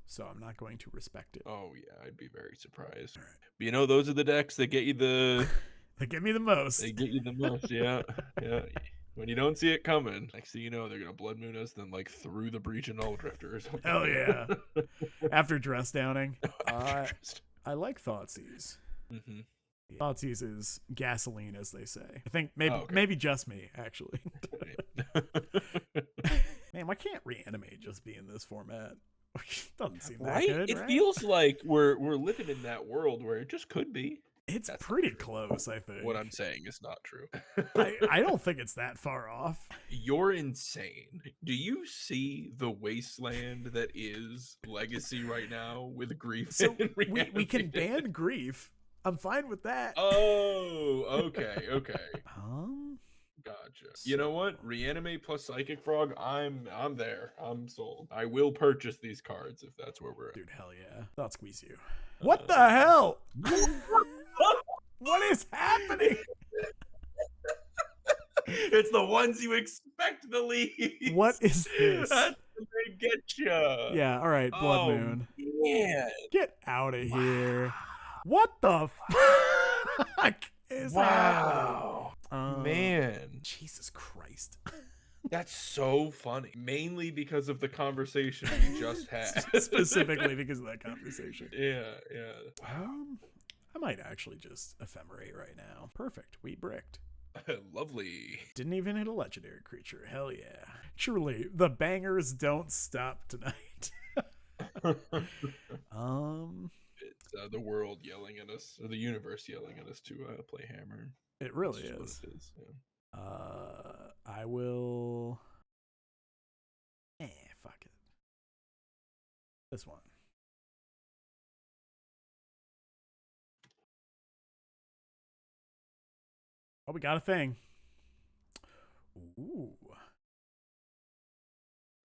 so I'm not going to respect it. Oh, yeah, I'd be very surprised. Right. But you know, those are the decks that get you the... They get me the most. They get you the most, yeah. When you don't see it coming, next thing you know, they're gonna Blood Moon us, then like through the breach and null drifter or something. Hell yeah! After dress downing, I like Thoughtseize. Mm-hmm. Thoughtseize is gasoline, as they say. I think maybe just me actually. Man, why can't reanimate just be in this format? Doesn't seem that good, It right? feels like we're living in that world where it just could be. It's pretty close, I think. What I'm saying is not true. I don't think it's that far off. You're insane. Do you see the wasteland that is Legacy right now with Grief? So we can ban Grief. I'm fine with that. Oh, okay. Gotcha. So, you know what? Reanimate plus Psychic Frog. I'm there. I'm sold. I will purchase these cards if that's where we're at. Dude, hell yeah. I'll squeeze you. What the hell? What is happening? It's the ones you expect the least. What is this? That's what they get you. Yeah, all right, Blood Moon. Man. Get out of here. What the fuck is happening? Man. Jesus Christ. That's so funny. Mainly because of the conversation we just had. Specifically because of that conversation. Yeah. I might actually just ephemerate right now. Perfect. We bricked. Lovely. Didn't even hit a legendary creature. Hell yeah. Truly, the bangers don't stop tonight. It's the world yelling at us, or the universe yelling at us to play Hammer. It really is. What it is. Yeah. I will. Fuck it. This one. Oh, we got a thing. Ooh.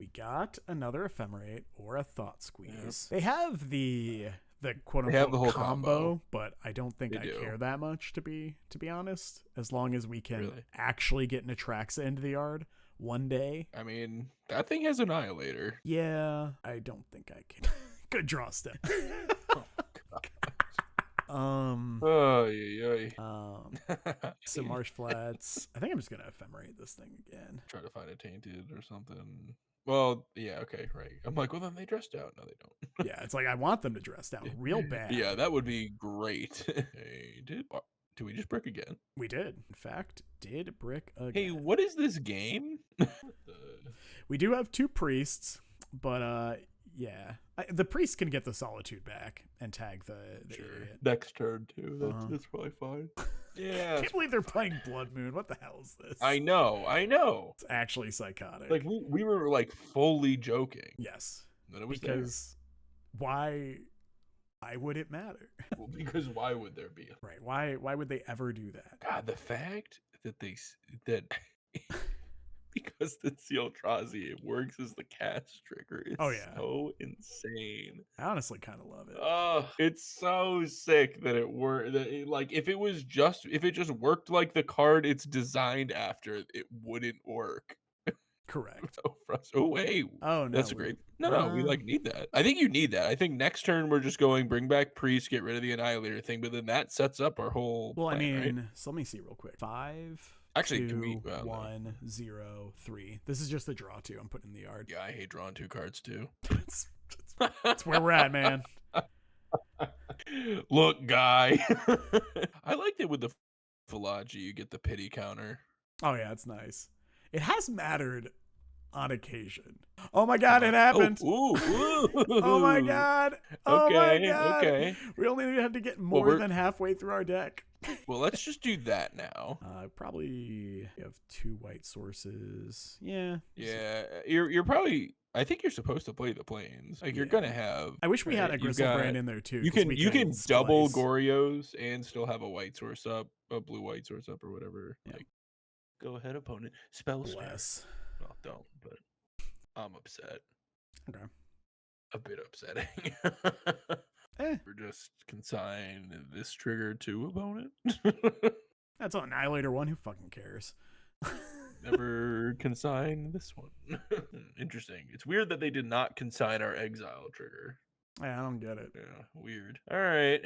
We got another ephemerate or a thought squeeze. They have the quote unquote whole combo, but I don't think I care that much to be honest. As long as we can actually get an Atraxa into the yard one day. I mean, that thing has Annihilator. Yeah, I don't think I can. Good draw step. Some Marsh Flats. I think I'm just gonna ephemerate this thing again. Try to find a tainted or something. Well, yeah, okay, right. I'm like, well, then they dressed out. No, they don't. Yeah, it's like I want them to dress down real bad. Yeah, that would be great. Did we just brick again? We did. In fact, did brick again. Hey, what is this game? We do have 2 priests, but yeah, the priest can get the solitude back and tag the idiot. Next turn too. That's probably fine. Yeah, I can't believe they're playing Blood Moon. What the hell is this? I know. It's actually psychotic. Like we were like fully joking. Yes, that it was because why would it matter? Well, because why would there be? Right? Why would they ever do that? God, the fact that because the Eldrazi, it works as the cast trigger. It's so insane. I honestly kind of love it. Oh, it's so sick that it worked. Like if it just worked like the card it's designed after, it wouldn't work. Correct. Oh wait. Oh no, That's great. No, we like need that. I think you need that. I think next turn we're just going bring back priest, get rid of the annihilator thing, but then that sets up our whole well, plan, I mean, right? so let me see real quick. 5, Actually, 2, can we 1, 0, 3. This is just the draw 2. I'm putting in the yard. Yeah, I hate drawing 2 cards too. That's where we're at, man. Look, guy. I liked it with the Philology, you get the pity counter. Oh yeah, it's nice. It has mattered on occasion. Oh my god, it happened. Oh my god. Oh my god. Okay. We only had to get more than halfway through our deck. Well, let's just do that now. Probably have 2 white sources. Yeah. Yeah, you're probably. I think you're supposed to play the planes. Like you're gonna have. I wish we had a Griselbrand in there too. You can double Goryos and still have a white source up, a blue white source up, or whatever. Yeah. Like, go ahead, opponent. Spell Bless. Well, don't. But I'm upset. Okay. A bit upsetting. We're just consign this trigger to opponent. That's on Annihilator 1. Who fucking cares? Never consign this one. Interesting. It's weird that they did not consign our exile trigger. Yeah, I don't get it. Yeah, weird. All right.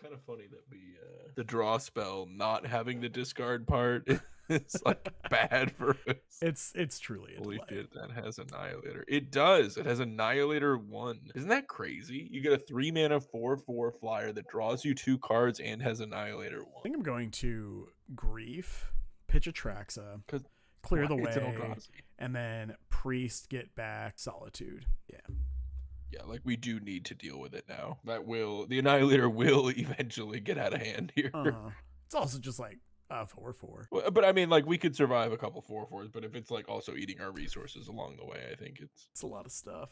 Kind of funny that we the draw spell not having the discard part is like bad for us. It's truly a holy delay. shit, that has Annihilator. It does. It has Annihilator 1. Isn't that crazy? You get a 3-mana 4/4 flyer that draws you 2 cards and has Annihilator 1. I think I'm going to Grief, pitch Atraxa, clear the way, and then Priest get back Solitude. Yeah. Yeah, like we do need to deal with it now. The Annihilator will eventually get out of hand here. It's also just like 4/4. Well, but I mean, like we could survive a couple 4/4s, but if it's like also eating our resources along the way, I think it's a lot of stuff.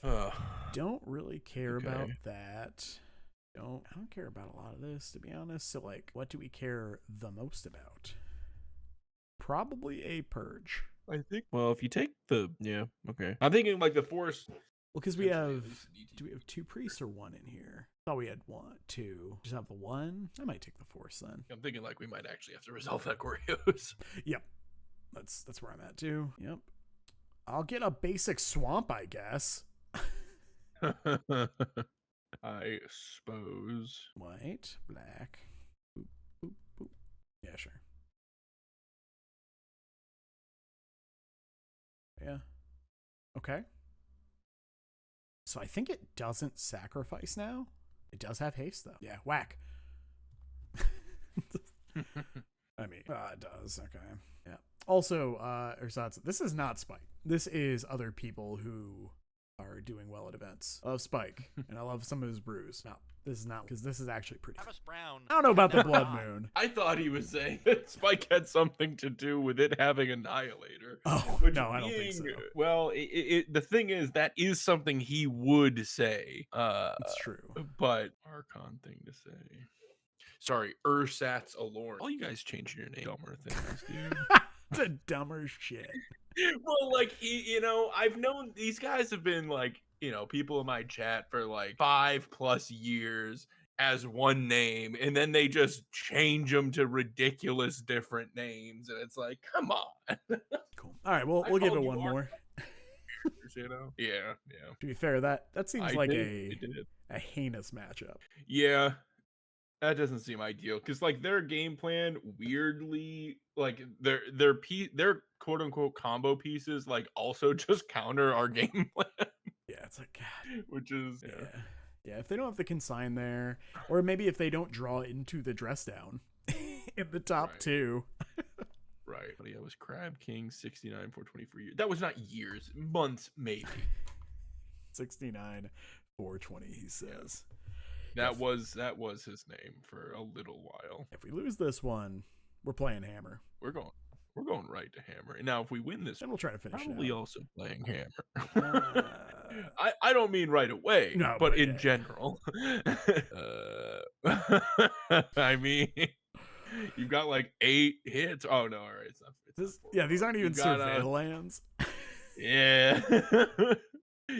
Don't really care about that. I don't care about a lot of this, to be honest. So like, what do we care the most about? Probably a purge. I think. Well, if you take okay. I'm thinking like the force. Well, because we have, do we have 2 priests or 1 in here? I thought we had 1, 2. Just have the 1. I might take the force then. I'm thinking like we might actually have to resolve that Goryos. Yep, that's where I'm at too. Yep, I'll get a basic swamp, I guess. I suppose. White, black. Boop, boop, boop. Yeah, sure. Yeah. Okay. So I think it doesn't sacrifice now. It does have haste though. Yeah, whack. I mean, it does. Okay. Yeah. Also, Ersatz, this is not Spike. This is other people who are doing well at events. I love Spike, and I love some of his brews. No, this is not, because this is actually pretty good. I don't know about the Blood Moon. I thought he was saying that Spike had something to do with it having Annihilator. Oh, no, I don't think so. Well, the thing is, that is something he would say. It's true. But Archon thing to say. Sorry, Ersatz Alorn. All you guys changing your name dumber things, dude. It's a dumber shit. Well, like, I've known these guys have been like, people in my chat for like 5+ years as one name, and then they just change them to ridiculous different names, and it's like, come on. Cool. All right, well, we'll give it one more. Yeah. To be fair, that seems like a heinous matchup. Yeah. That doesn't seem ideal because like their game plan weirdly like their quote unquote combo pieces like also just counter our game plan. Yeah, it's like God. Which is yeah. If they don't have the consign there, or maybe if they don't draw into the dress down in the top 2. Right. But yeah, it was Crab King 69 420 for years. That was not years, months maybe. 69 420 he says. That was his name for a little while. If we lose this one, we're playing Hammer. We're going right to Hammer. Now, if we win this, then we'll try to finish. Probably also playing Hammer. I don't mean right away, but in general. I mean, you've got like 8 hits. Oh no, all right, it's not. These aren't even surveil lands. Yeah.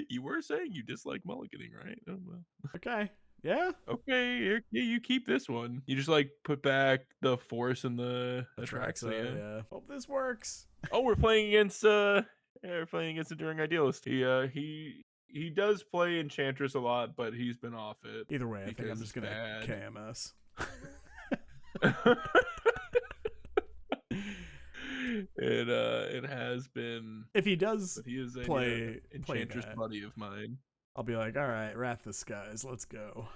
You were saying you dislike mulliganing, right? Oh well. Okay. Yeah. Okay. Yeah, you keep this one. You just like put back the force and the Atraxa. Yeah. Hope this works. Oh, we're playing against We're playing against Enduring Idealist. He does play Enchantress a lot, but he's been off it. Either way, I think I'm because just it's gonna bad. KMS. It has been. If he does But he is a play Enchantress that, buddy of mine. I'll be like, all right, Wrath the Skies, let's go.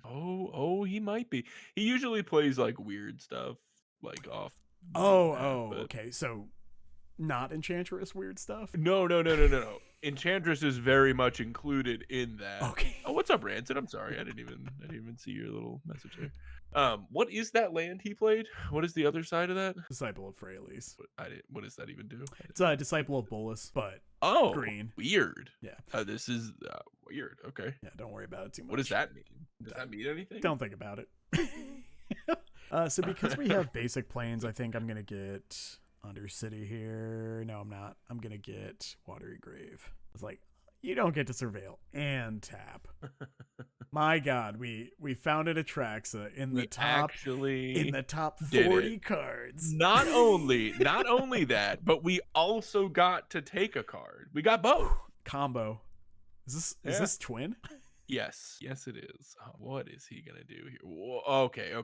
Oh, he might be. He usually plays like weird stuff, like off. Okay. So not Enchantress weird stuff. No. Enchantress is very much included in that. Okay. Oh, what's up, Rancid? I'm sorry, I didn't even see your little message there. What is that land he played? What is the other side of that? Disciple of Freyalise. What does that even do? It's a Disciple of Bolus, but green. Weird. Yeah. This is weird. Okay. Yeah, don't worry about it too much. What does that mean? Does that mean anything? Don't think about it. So because we have basic planes, I think I'm gonna get Undercity here. No, I'm not. I'm gonna get Watery Grave. It's like, you don't get to surveil and tap. My God, we found an Atraxa in the top 40 cards. Not only that, but we also got to take a card. We got both. Combo. Is this twin? Yes, it is. What is he gonna do here? Okay.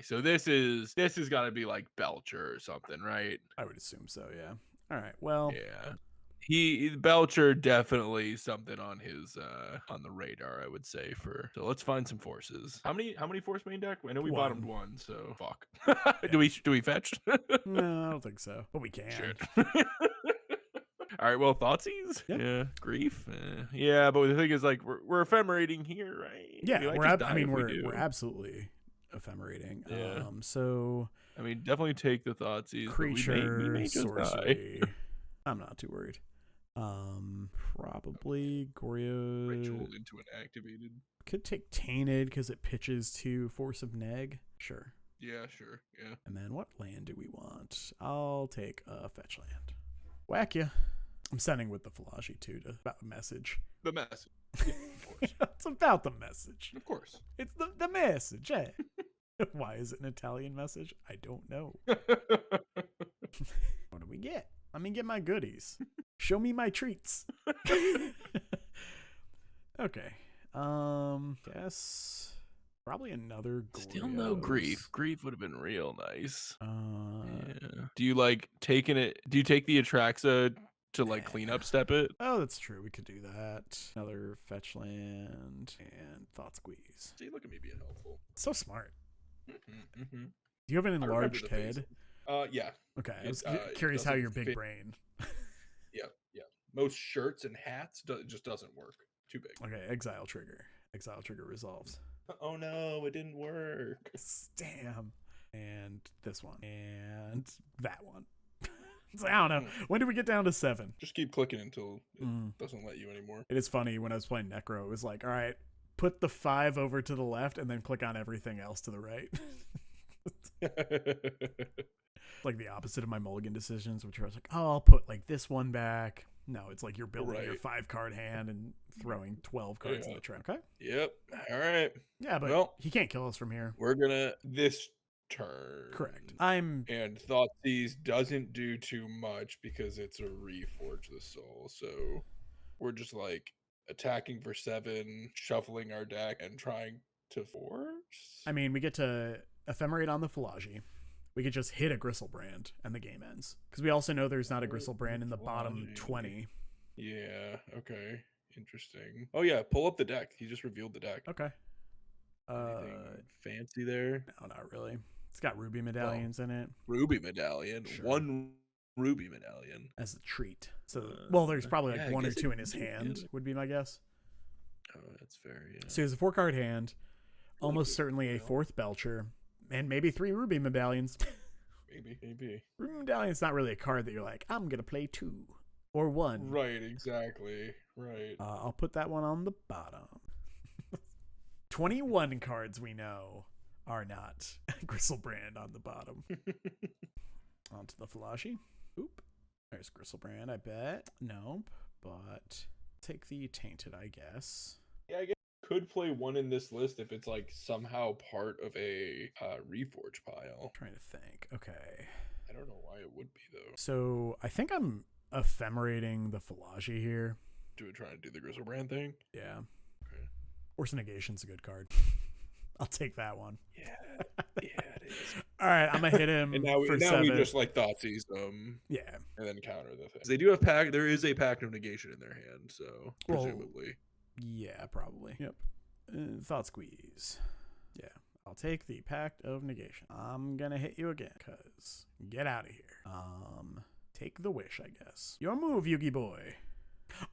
So this is got to be like Belcher or something, right? I would assume so. Yeah. All right. Well. Yeah. Belcher definitely something on his on the radar, I would say. So let's find some forces. How many force main deck? I know we bottomed one, so fuck. Yeah. Do we fetch? No, I don't think so, but we can. Sure. All right, well, Thoughtseize? Yep. Yeah. Grief? Yeah, but the thing is, like, we're ephemerating here, right? Yeah, we're absolutely ephemerating. Yeah. So I mean, definitely take the Thoughtseize. Creature, we may just sorcery. I'm not too worried. Probably Goryo. Ritual into an activated. Could take Tainted because it pitches to Force of Neg. Sure. Yeah, sure. Yeah. And then what land do we want? I'll take a fetch land. Whack ya. I'm sending with the Falaji too about the message. The message. Yeah, of course. It's about the message. Of course. It's the message. Eh? Why is it an Italian message? I don't know. What do we get? Let me get my goodies. Show me my treats. Okay. Guess probably another Goryo. Still no Grief. Grief would have been real nice. Yeah. Do you like taking it? Do you take the Atraxa to like clean up step it? Oh, that's true. We could do that. Another fetch land and Thought Squeeze. See, look at me being helpful. So smart. Mm-hmm. Do you have an enlarged head? Yeah. Okay. I was curious how your big brain. Yeah. Most shirts and hats just doesn't work. Too big. Okay. Exile trigger. Exile trigger resolves. Oh no, it didn't work. Damn. And this one. And that one. So, I don't know. When did we get down to 7? Just keep clicking until it doesn't let you anymore. It is funny, when I was playing Necro, it was like, all right, put the 5 over to the left and then click on everything else to the right. Like the opposite of my mulligan decisions, which I was like, oh, I'll put like this one back. No, it's like you're building your 5-card hand and throwing 12 cards in the track. Okay. Yep. All right. Yeah, but he can't kill us from here. We're gonna this turn. Correct. And Thoughtseize doesn't do too much because it's a Reforge the Soul. So we're just like attacking for 7, shuffling our deck, and trying to force. I mean, we get to ephemerate on the Falaji. We could just hit a Gristlebrand and the game ends. Because we also know there's not a Gristlebrand in the bottom 20. Yeah, okay. Interesting. Oh yeah, pull up the deck. He just revealed the deck. Okay. Anything fancy there? No, not really. It's got ruby medallions in it. Ruby medallion. Sure. 1 ruby medallion. As a treat. So, there's probably like 1 or 2 in his hand, would be my guess. Oh, that's fair, yeah. So he has a 4-card hand. Almost certainly a 4th Belcher. And maybe 3 ruby medallions. Maybe. Ruby medallion's not really a card that you're like, I'm going to play 2 or 1. Right, exactly. Right. I'll put that one on the bottom. 21 cards we know are not Gristlebrand on the bottom. Onto the Falaji. Oop. There's Gristlebrand, I bet. Nope. But take the Tainted, I guess. Yeah, I guess could play 1 in this list if it's like somehow part of a Reforge pile. I'm trying to think. Okay. I don't know why it would be though. So I think I'm ephemerating the Philology here. Trying to do the Grizzlebrand thing? Yeah. Okay. Force Negation's a good card. I'll take that one. Yeah, it is. All right, I'm gonna hit him And now, for now 7. we just like Thoughtseize Yeah. and then counter the thing. They do have pact. There is a Pact of Negation in their hand, so presumably. Yeah, probably. Yep. Thought Squeeze. Yeah. I'll take the Pact of Negation. I'm gonna hit you again, cause get out of here. Take the Wish, I guess. Your move, Yugi boy.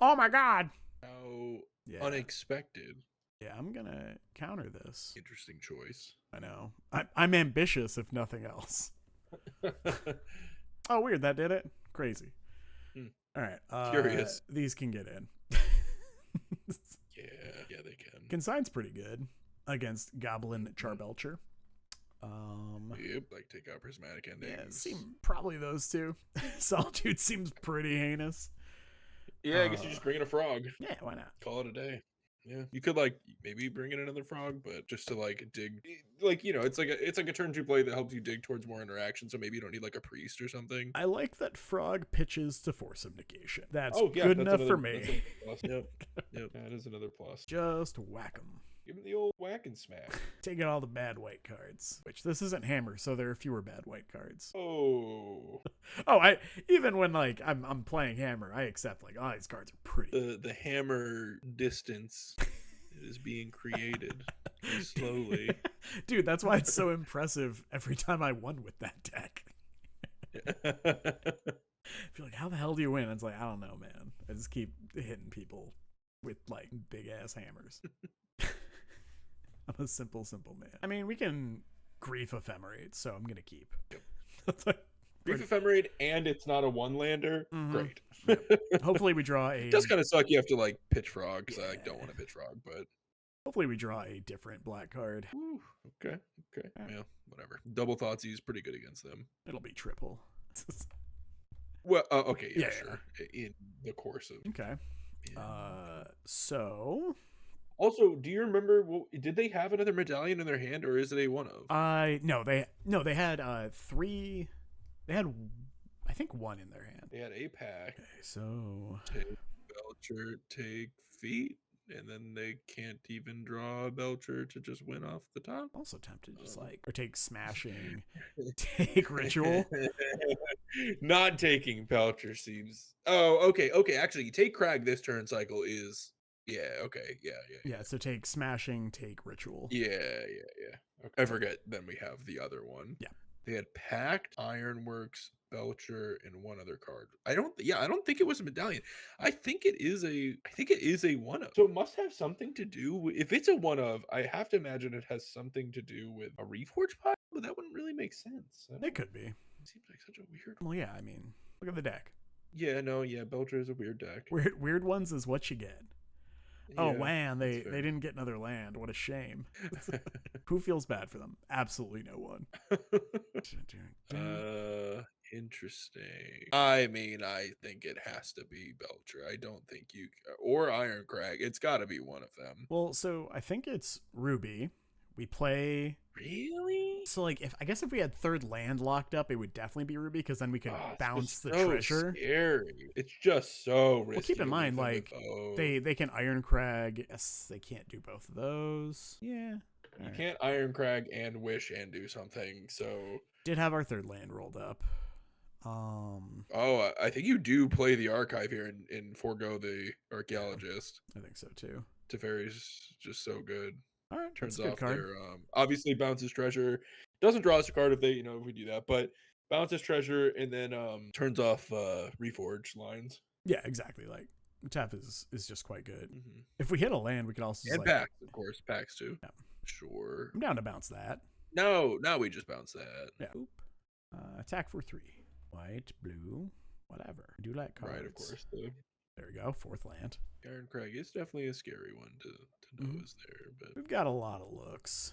Oh my God. How Yeah. unexpected. Yeah, I'm gonna counter this. Interesting choice. I know. I'm ambitious, if nothing else. Oh, weird. That did it. Crazy. All right. Curious. These can get in. Yeah, they can. Consign's pretty good against Goblin Charbelcher. Yep, like take out Prismatic Endings. Yeah, probably those two. Solitude seems pretty heinous. Yeah, I guess you just bring in a frog. Yeah, why not? Call it a day. Yeah, you could like maybe bring in another frog, but just to like dig, like it's like a turn 2 play that helps you dig towards more interaction. So maybe you don't need like a priest or something. I like that frog pitches to Force of Negation. That's good that's enough for another me. plus. Yep, that is another plus. Just whack 'em. Give him the old whack and smack. Taking all the bad white cards, which this isn't Hammer, so there are fewer bad white cards. Oh, Even when like I'm playing Hammer, I accept like, oh, these cards are pretty. the hammer distance is being created slowly. Dude, that's why it's so impressive every time I won with that deck. I feel like, how the hell do you win? It's like, I don't know, man. I just keep hitting people with like big ass hammers. I'm a simple man. I mean, we can Grief Ephemerate, so I'm gonna keep. Yep. Grief Ephemerate, and it's not a 1-lander. Mm-hmm. Great. Yep. Hopefully we draw a. It does kind of suck. You have to like pitch frog because I don't want to pitch frog, but hopefully we draw a different black card. Ooh, okay. Yeah. Yeah, whatever. Double Thoughtseize is pretty good against them. It'll be triple. Well, okay, Yeah. sure. In the course of Okay. Yeah. So. Also, do you remember? Did they have another medallion in their hand, or is it a one of? No, they had 3. They had, I think, 1 in their hand. They had a pack. Okay, so Take Belcher, take feet, and then they can't even draw a Belcher to just win off the top. also tempted to just like, or take Smashing, take Ritual. Not taking Belcher seems. Oh, okay. Actually, take Crag this turn cycle is. Yeah. Okay. Yeah. Yeah. So take Smashing, take Ritual. Yeah. Okay. I forget. Then we have the other one. Yeah. They had Pact, Ironworks, Belcher, and one other card. I don't think it was a medallion. I think it is a one of. So it must have something to do with, if it's a one of, I have to imagine it has something to do with a Reforge pile, but that wouldn't really make sense. It could be. It seems like such a weird. Well, yeah. I mean, look at the deck. Yeah. No. Yeah. Belcher is a weird deck. Weird ones is what you get. Oh, Yeah, man, they that's fair. didn't get another land. What a shame. Who feels bad for them? Absolutely no one. Interesting. I mean, I think it has to be Belcher. I don't think or Iron Crag. It's got to be one of them. Well, so I think it's Ruby. We play. Really? So, like, if we had 3rd land locked up, it would definitely be Ruby, because then we could bounce the so treasure. Scary. It's just so risky. Well, keep in mind, like, they can Iron Crag. Yes, they can't do both of those. Yeah. You can't Iron Crag and Wish and do something. So did have our 3rd land rolled up. I think you do play the Archive here and forego the Archaeologist. I think so too. Teferi's just so good. All right, Turns that's a good off card. their obviously bounces treasure. Doesn't draw us a card if they if we do that, but bounces treasure and then turns off Reforge lines. Yeah, exactly. Like Tef is just quite good. Mm-hmm. If we hit a land, we could also And packs, of course, packs too. Yeah. Sure. I'm down to bounce that. No, now we just bounce that. Yeah. Oop. Attack for 3. White, blue, whatever. I do like cards. Right, of course. There we go. 4th land. Iron Crag is definitely a scary one to know is there, but We've got a lot of looks.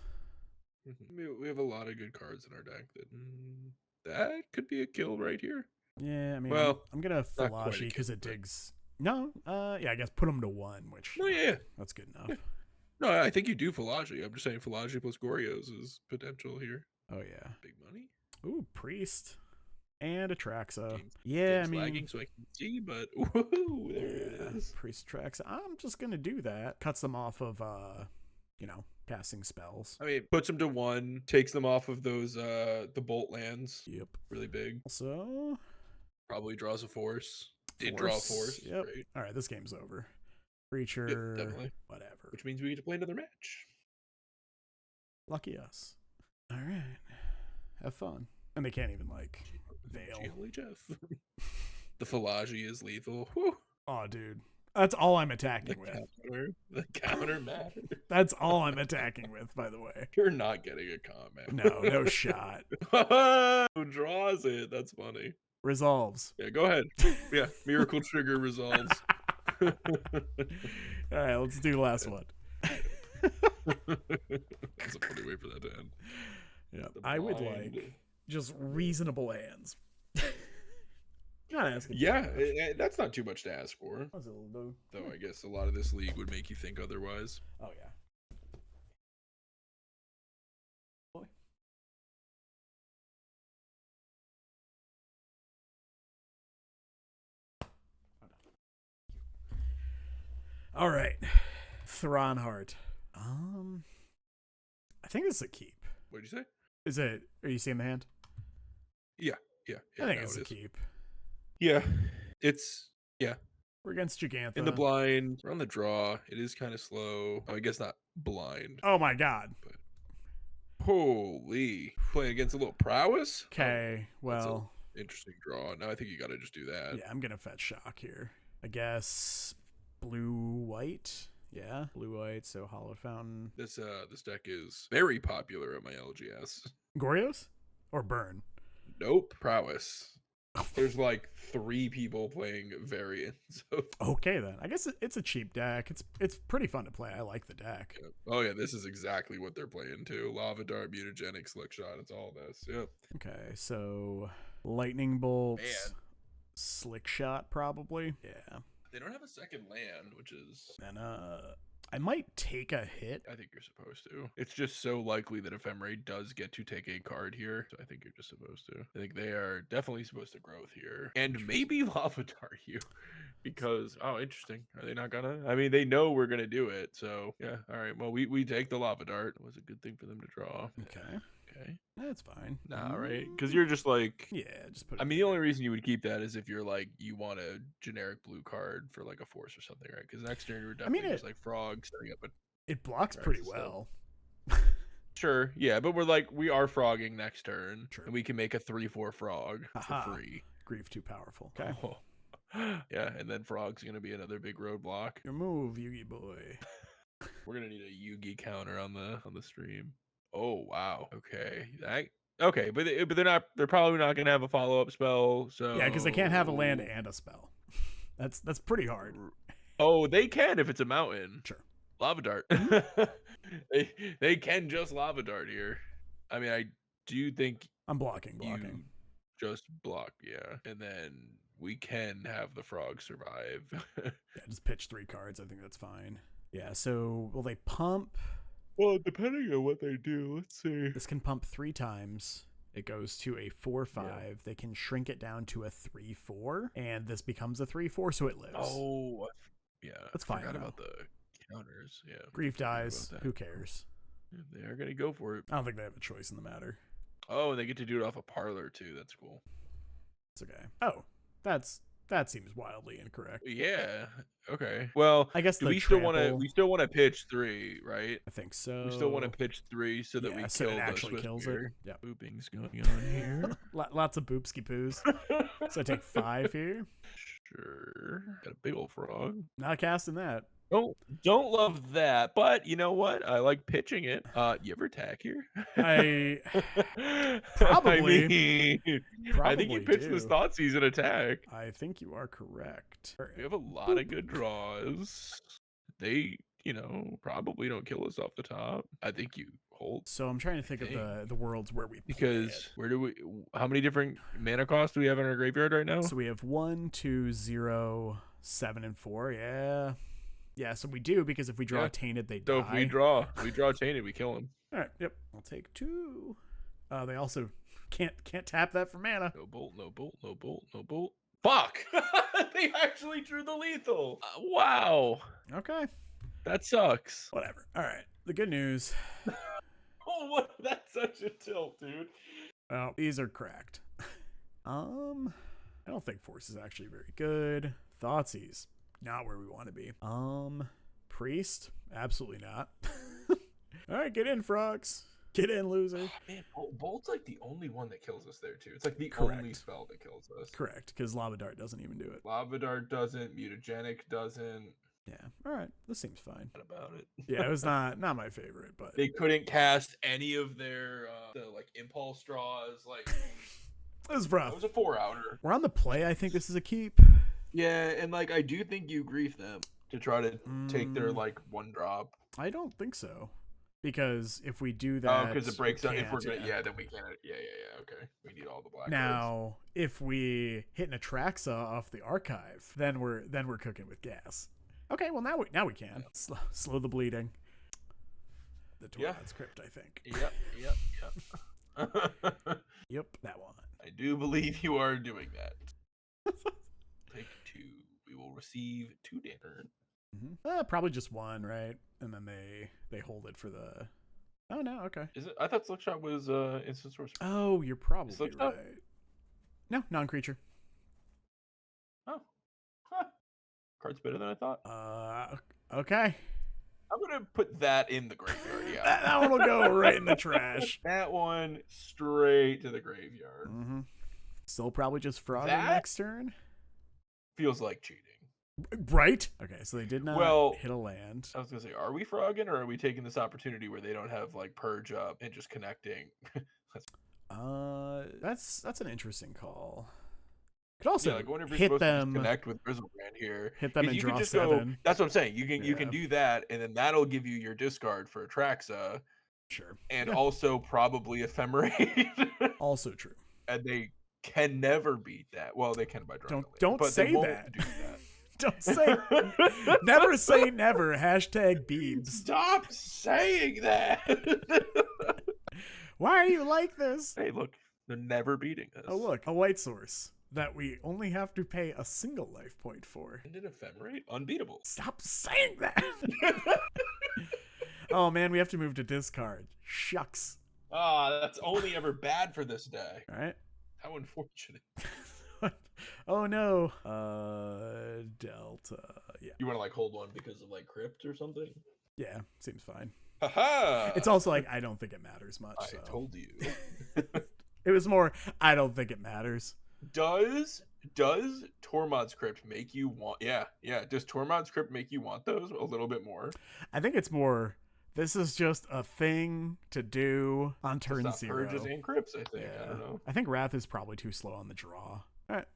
we have a lot of good cards in our deck that could be a kill right here. Yeah, I mean, Well, I'm gonna not quite a Philology because kill, it but- digs. No, yeah, I guess put them to 1, which No, yeah. that's good enough. Yeah. No, I think you do Philology. I'm just saying Philology plus Goryo's is potential here. Oh yeah. Big money. Ooh, Priest. And Atraxa. Game's- Yeah, I Game's mean, lagging so I can see, but woohoo, there it is. Priest Atraxa. I'm just gonna do that. Cuts them off of casting spells. I mean, puts them to 1, takes them off of those the bolt lands. Yep. Really big. Also, Probably draws a force. Did draw a force. Yep. Great. All right, this game's over. Creature, definitely. whatever. Which means we get to play another match. Lucky us. All right, have fun. And they can't even like veil. GLHF. The Philology is lethal. Whew. Oh, dude, that's all I'm attacking with. The counter matter. That's all I'm attacking with, by the way. You're not getting a comment. No shot. Who draws it? That's funny. Resolves. Yeah, go ahead. Yeah, Miracle Trigger resolves. All right, let's do the last one. That's a funny way for that to end. Yeah, The I would blind. like just reasonable hands. Not asking. Yeah, that's not too much to ask for. How's it, little dude? Though I guess a lot of this league would make you think otherwise. Oh yeah. Boy. All right, Thronheart. I think this is a keep. What'd you say? Is it? Are you seeing the hand? Yeah. I think no, it's it a is. keep. Yeah, it's We're against Gigantha. in the blind. We're on the draw. It is kind of slow. Oh, I guess not blind. Oh my god. Holy, playing against a little Prowess. Okay, that's a- well, Interesting draw. Now I think you got to just do that. yeah, I'm gonna fetch shock here. I guess blue white. Yeah, blue white. So Hollow Fountain. This deck is very popular at my LGS. Goryo's or burn. Nope, Prowess. There's like 3 people playing variants. Okay then. I guess it's a cheap deck. It's pretty fun to play. I like the deck. Yep. Oh yeah, this is exactly what they're playing too. Lava Dart, Mutagenic, Slick Shot. It's all this. Yep. Okay, so lightning bolts, Man. slick shot probably. Yeah, They don't have a second land, which is and I might take a hit. I think you're supposed to. It's just so likely that Ephemerate does get to take a card here. So I think you're just supposed to. I think they are definitely supposed to growth here. And maybe Lava Dart you. Because interesting. Are they not gonna? I mean, they know we're gonna do it. So yeah. All right. Well, we take the Lava Dart. It was a good thing for them to draw. Okay, Okay. that's fine. Nah, right? Because you're just like Yeah, just put. I mean, the only reason you would keep that is if you're like you want a generic blue card for like a force or something, right? Because next turn you're definitely just like frog setting up a it blocks Right, pretty so- well. sure, yeah, but we are frogging next turn, True. and we can make a 3/4 frog Haha. for free. Grief too powerful. Okay, Oh. Yeah, and then frog's gonna be another big roadblock. your move, Yugi boy. We're gonna need a Yugi counter on the stream. Oh wow, okay, okay, but they're probably not gonna have a follow up spell. So Yeah, because they can't have a land and a spell. That's pretty hard. Oh, they can if it's a mountain. Sure. Lava Dart. they can just Lava Dart here. I mean, I do think I'm blocking. you just block, yeah, and then we can have the frog survive. Yeah, just pitch 3 cards. I think that's fine. Yeah. So will they pump? Well, depending on what they do, let's see. This can pump 3 times. It goes to a 4/5. They can shrink it down to a 3/4, and this becomes a 3/4, so it lives. Oh, yeah, That's I fine, forgot though. about the counters. Yeah, Grief forgot dies. about that. Who cares? They are gonna go for it. I don't think they have a choice in the matter. Oh, and they get to do it off a parlor too. That's cool. It's okay. Oh, that seems wildly incorrect. Yeah. Okay. Well, I guess do the we still want to? trample- We still want to pitch 3, right? I think so. We still want to pitch 3 so that we Yeah, so kill it the actually kills it. Swiftbeard. Yeah. Booping's going on here. Lots of boopski poos. So I take 5 here. Sure. Got a big old frog. Not casting that. Don't love that, but you know what? I like pitching it. You ever attack here? I Probably. I think probably you pitched this do. Thoughtseize and attack. I think you are correct. We have a lot of good draws. They, probably don't kill us off the top. I think you hold. So I'm trying to think of the worlds where we play Because how many different mana costs do we have in our graveyard right now? it. So we have 1, 2, 0, 7, and 4. Yeah. Yeah, so we do, because if we draw Yeah. Tainted, they So die. if we draw Tainted, we kill him. All right, yep. I'll take 2. They also can't tap that for mana. No bolt, no bolt, no bolt, no bolt. Fuck! They actually drew the lethal. Wow. Okay. That sucks. Whatever. All right. The good news. Oh, what? That's such a tilt, dude. Oh, these are cracked. I don't think Force is actually very good. Thoughtseize, not where we want to be. Priest, absolutely not. All right, get in, frogs. Get in, loser. Oh, man, Bolt's like the only one that kills us there, too. It's like the Correct. only spell that kills us. Correct, because Lava Dart doesn't even do it. Lava Dart doesn't, Mutagenic doesn't. Yeah, all right, this seems fine. What about it? Yeah, it was not my favorite, but They couldn't cast any of their like impulse draws. Like it was rough. it was a 4-outer. We're on the play. I think this is a keep. Yeah, and like I do think you grief them to try to take their like 1-drop. I don't think so, because if we do that, Because it breaks we up. If we're can't, gonna, then we can't. Yeah. Okay, we need all the black cards. Now, if we hit an Atraxa off the archive, then we're cooking with gas. Okay, well now we can slow the bleeding. The Tormod's Crypt, I think. Yep. Yep, that one. I do believe you are doing that. Take 2. We will receive 2 damage. Mm-hmm. Probably just 1, right? And then they hold it for the. Oh no, okay. Is it? I thought Slickshot was instant sorcery. Oh, you're probably Slickshot? right. No, non-creature. Oh, huh. Card's better than I thought. Okay. I'm gonna put that in the graveyard. Yeah, that one will go right in the trash. That one straight to the graveyard. Mm-hmm. Still probably just frog That? next turn. Feels like cheating. Right? Okay, so they did not hit a land. I was gonna say, are we frogging, or are we taking this opportunity where they don't have like purge up and just connecting? That's an interesting call. Could also like whenever you're hit supposed them, to connect with Grizzlebrand here. hit them 'Cause and you draw can just 7. Go, that's what I'm saying. You can do that, and then that'll give you your discard for Atraxa. Sure. And also probably Ephemerate. Also true. And they can never beat that. Well, they can by drawing. Don't but say they won't that. Do that. Don't say never say never. Hashtag Beebs. Stop saying that. Why are you like this? Hey, look, they're never beating us. Oh, look, a white source that we only have to pay a single life point for. And an Ephemerate? Unbeatable. Stop saying that. Oh, man, we have to move to discard. Shucks. That's only ever bad for this day. All right. How unfortunate. Oh, no. Delta. Yeah. You want to, like, hold one because of, like, Crypt or something? Yeah, seems fine. Haha! It's also like, I don't think it matters much. I told you. It was more, I don't think it matters. Does Tormod's Crypt make you want... Yeah. Does Tormod's Crypt make you want those a little bit more? I think it's more... This is just a thing to do on turn 0. Purges and Crypts, I think. Yeah. I don't know. I think Wrath is probably too slow on the draw. All right.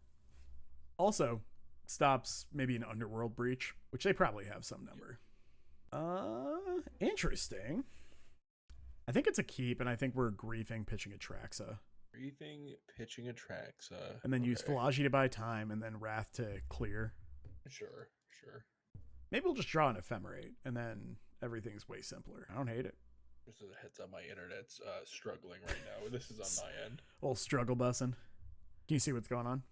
Also, stops maybe an Underworld Breach, which they probably have some number. Interesting. I think it's a keep, and I think we're griefing, pitching Atraxa. Griefing, pitching Atraxa. And then use Philology to buy time, and then Wrath to clear. Sure. Maybe we'll just draw an Ephemerate, and then everything's way simpler. I don't hate it. Just a heads up, my internet's struggling right now. This is on my end. Old struggle bussing. Can you see what's going on?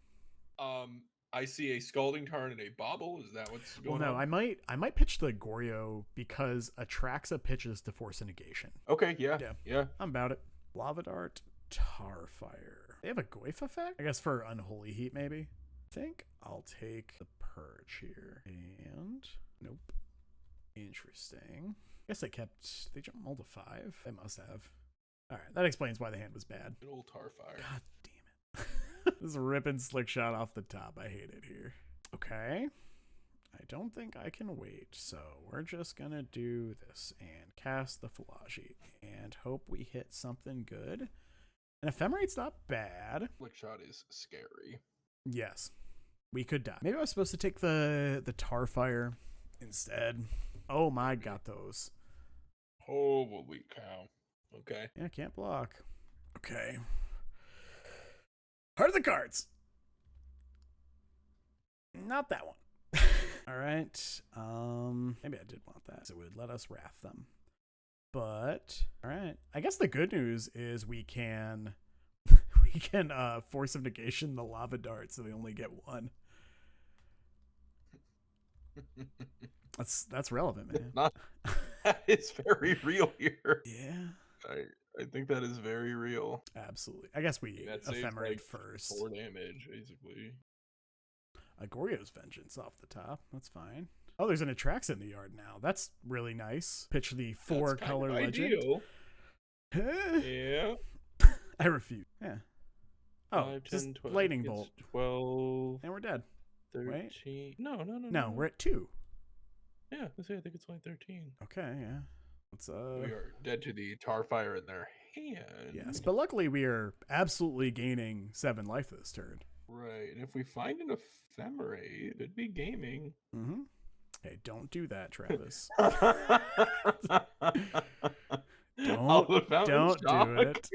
I see a Scalding Tarn and a Bobble. Is that what's going on? I might pitch the Goryo because Atraxa pitches to force a negation. Okay, yeah. I'm about it. Lava Dart, Tarfire. They have a Goyf effect? I guess for Unholy Heat, maybe. I think I'll take the Purge here. And nope. Interesting. I guess they jumped all to 5. They must have. Alright, that explains why the hand was bad. Good old Tarfire. God damn it. This ripping slick shot off the top. I hate it here. Okay. I don't think I can wait. So we're just going to do this and cast the Philology and hope we hit something good. And Ephemerate's not bad. Flick shot is scary. Yes. We could die. Maybe I was supposed to take the Tarfire instead. Oh my, got those. Holy cow. Okay. Yeah, can't block. Okay. Heart of the cards. Not that one. All right. Maybe I did want that. So it would let us wrath them. But all right, I guess the good news is we can force of negation the lava dart, so they only get one. That's relevant, man. That is very real here. Yeah, I think that is very real. absolutely. I guess we That saves, ephemerate like, first. 4 damage, basically. Goryo's Vengeance off the top. That's fine. Oh, there's an Atraxa in the yard now. That's really nice. Pitch the 4-color legend. Ideal. Yeah. I refuse. Yeah. Oh, 5, 10, just 12, lightning bolt. 12, And we're dead. 13. Wait. No, We're at 2. Yeah, I think it's only 13. Okay, yeah. Let's We are dead to the tar fire in their hand. Yes, but luckily we are absolutely gaining 7 life this turn. Right, and if we find an ephemerate, it'd be gaming. Mm-hmm. Hey, don't do that, Travis. Don't do it.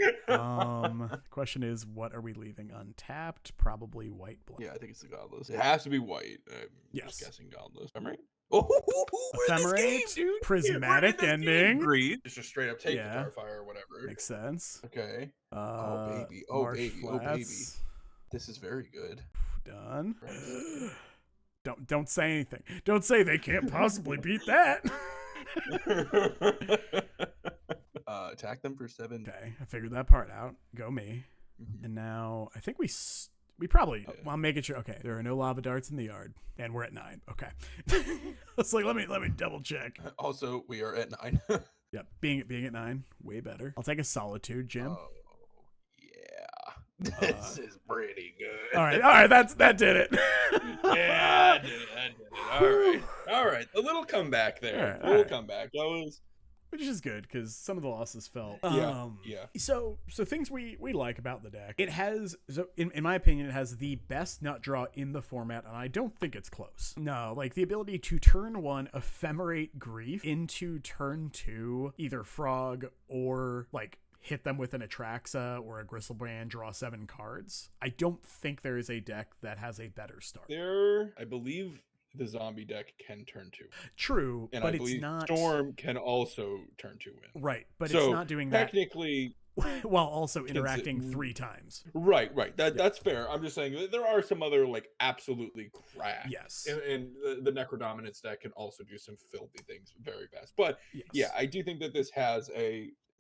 Question is, what are we leaving untapped? Probably white black. Yeah, I think it's the godless. It has to be white. I'm Yes. just guessing godless. Ephemerate? Oh, Ephemerate, prismatic ending. Agreed. Just a straight up take Yeah. the Starfire or whatever. Makes sense. Okay. Oh baby. Oh Marsh baby. Oh baby. Flats. This is very good. Done. Don't say anything. Don't say they can't possibly beat that. Attack them for 7. Okay, I figured that part out. Go me. Mhm. And now I think we probably. Yeah. Well, I'm making sure. Okay, there are no lava darts in the yard, and we're at 9. Okay, it's like let me double check. Also, we are at 9. Yep, being at 9, way better. I'll take a solitude, Jim. Oh, yeah. This is pretty good. All right, that did it. Yeah, I did it. All right. A little comeback there. All right. Comeback. That was. Which is good because some of the losses felt. Yeah. So things we like about the deck. It has, in my opinion, it has the best nut draw in the format, and I don't think it's close. No, like the ability to turn 1 ephemerate grief into turn 2, either frog or like hit them with an Atraxa or a Gristlebrand, draw 7 cards. I don't think there is a deck that has a better start. I believe the zombie deck can turn 2. True, And but I it's believe not. Storm can also turn 2 in. Right, but So, it's not doing that Technically, while also interacting 3 times. right. That's fair. I'm just saying that there are some other like absolutely crap. Yes. And the Necrodominance deck can also do some filthy things very fast. But Yes. yeah, I do think that this has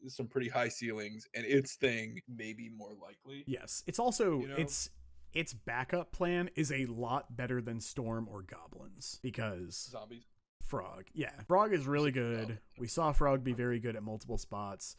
some pretty high ceilings, and its thing may be more likely. Yes. It's also You know? its backup plan is a lot better than Storm or Goblins because Zombies. Frog. Yeah. Frog is really good. Frog. We saw Frog be very good at multiple spots.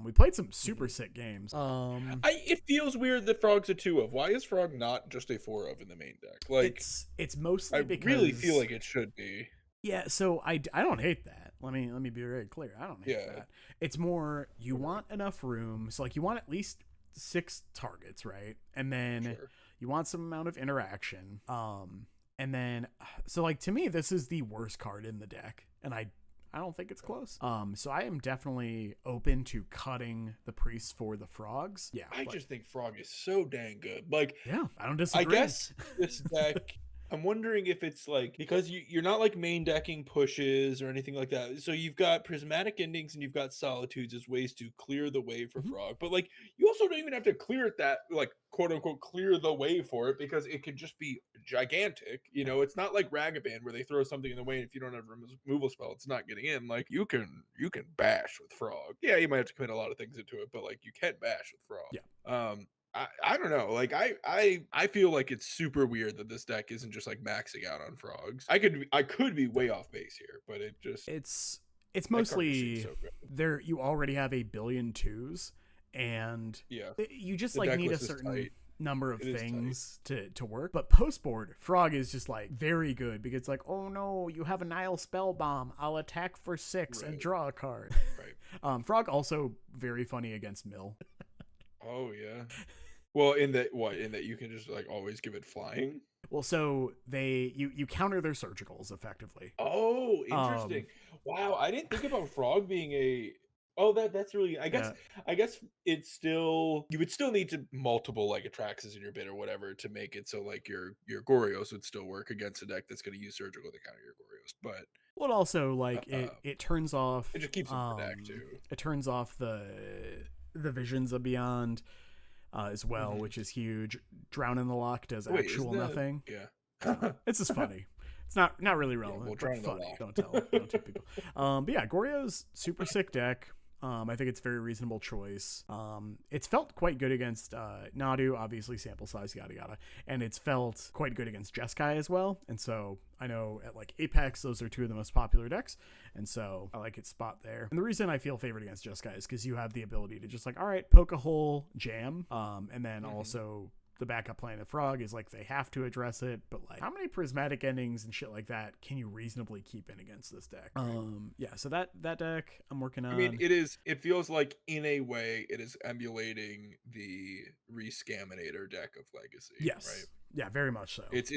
We played some super sick games. It feels weird that Frog's a 2 of. Why is Frog not just a 4 of in the main deck? Like it's mostly I because really feel like it should be. Yeah, so I don't hate that. Let me be very clear. I don't hate that. It's more you want enough room. So like you want at least 6 targets, right? And then you want some amount of interaction. And then so like to me this is the worst card in the deck, and I don't think it's close. So I am definitely open to cutting the priests for the frogs. Yeah. I just think Frog is so dang good. Like yeah, I don't disagree. I guess this deck I'm wondering if it's like because you're not like main decking pushes or anything like that. So you've got prismatic endings and you've got solitudes as ways to clear the way for Frog. But like you also don't even have to clear it that like quote unquote clear the way for it because it could just be gigantic. You know, it's not like Ragavan where they throw something in the way and if you don't have a removal spell, it's not getting in. Like you can bash with Frog. Yeah, you might have to commit a lot of things into it, but like you can bash with Frog. Yeah. I don't know. Like I feel like it's super weird that this deck isn't just like maxing out on frogs. I could be way off base here, but it just it's mostly so there. You already have a billion 2s, and you just The like deck need a list is certain tight. number of It is things to work. But post board, Frog is just like very good because it's like, oh no, you have a Nile spell bomb. I'll attack for 6 and draw a card. Right. Frog also very funny against Mill. Oh yeah. Well, in that you can just like always give it flying. Well, so you counter their surgicals effectively. Oh, interesting. Wow, I didn't think about Frog being a Oh, that's really. Yeah. I guess it's still. You would still need to multiple like Atraxas in your bid or whatever to make it so like your Gorios would still work against a deck that's going to use surgical to counter your Gorios. But Well, also like it turns off. it just keeps them in the deck too. It turns off the Visions of Beyond as well, which is huge. Drown in the Lock does actual nothing. Yeah, It's just funny. It's not really relevant, well, but Drown in the funny. Lock. Don't tell people. But yeah, Goryo's super sick deck. I think it's a very reasonable choice. It's felt quite good against Nadu, obviously sample size, yada yada, and it's felt quite good against Jeskai as well. And so I know at like Apex, those are two of the most popular decks, and so I like its spot there. And the reason I feel favored against Jeskai is because you have the ability to just like, all right, poke a hole, jam, and then also the backup plan of Frog is like they have to address it, but like how many prismatic endings and shit like that can you reasonably keep in against this deck? Yeah, so that deck I'm working on. I mean, it feels like in a way it is emulating the Rescaminator deck of Legacy. Yes. Right? Yeah, very much so. It's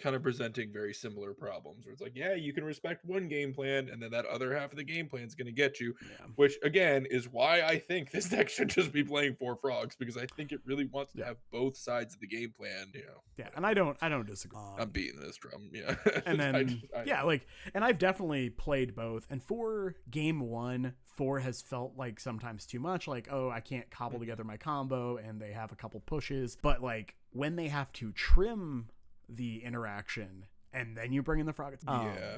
kind of presenting very similar problems where it's like, yeah, you can respect one game plan and then that other half of the game plan is going to get you, which again is why I think this deck should just be playing 4 frogs, because I think it really wants to have both sides of the game plan, you know. Yeah, and I don't disagree. I'm beating this drum, yeah. And then and I've definitely played both, and for game 1, 4 has felt like sometimes too much, like, oh, I can't cobble together my combo and they have a couple pushes, but like when they have to trim the interaction and then you bring in the frog,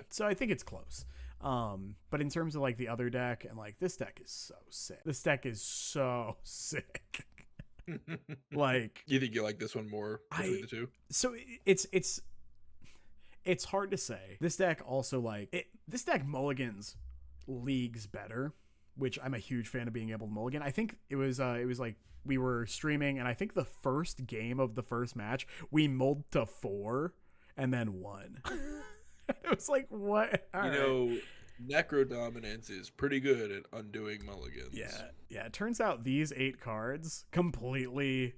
so I think it's close. But in terms of like the other deck, and like this deck is so sick. Like, you think you like this one more between the two? So it's hard to say. This deck also this deck mulligans leagues better, which I'm a huge fan of being able to mulligan. I think it was like we were streaming, and I think the first game of the first match we mulled to 4 and then won. It was like, what? All right. Necro Dominance is pretty good at undoing mulligans. Yeah. It turns out these 8 cards completely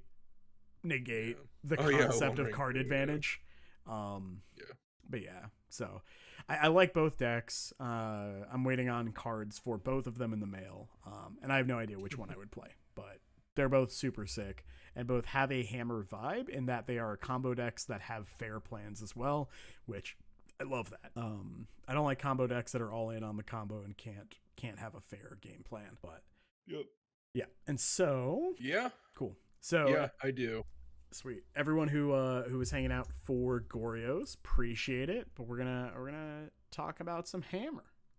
negate the concept of card advantage. But yeah, so I like both decks. I'm waiting on cards for both of them in the mail, and I have no idea which one I would play, but they're both super sick and both have a hammer vibe in that they are combo decks that have fair plans as well, which I love that. I don't like combo decks that are all in on the combo and can't have a fair game plan, but yeah. And so cool. So I do. Sweet. Everyone who was hanging out for Gorios, appreciate it. But we're gonna talk about some hammer.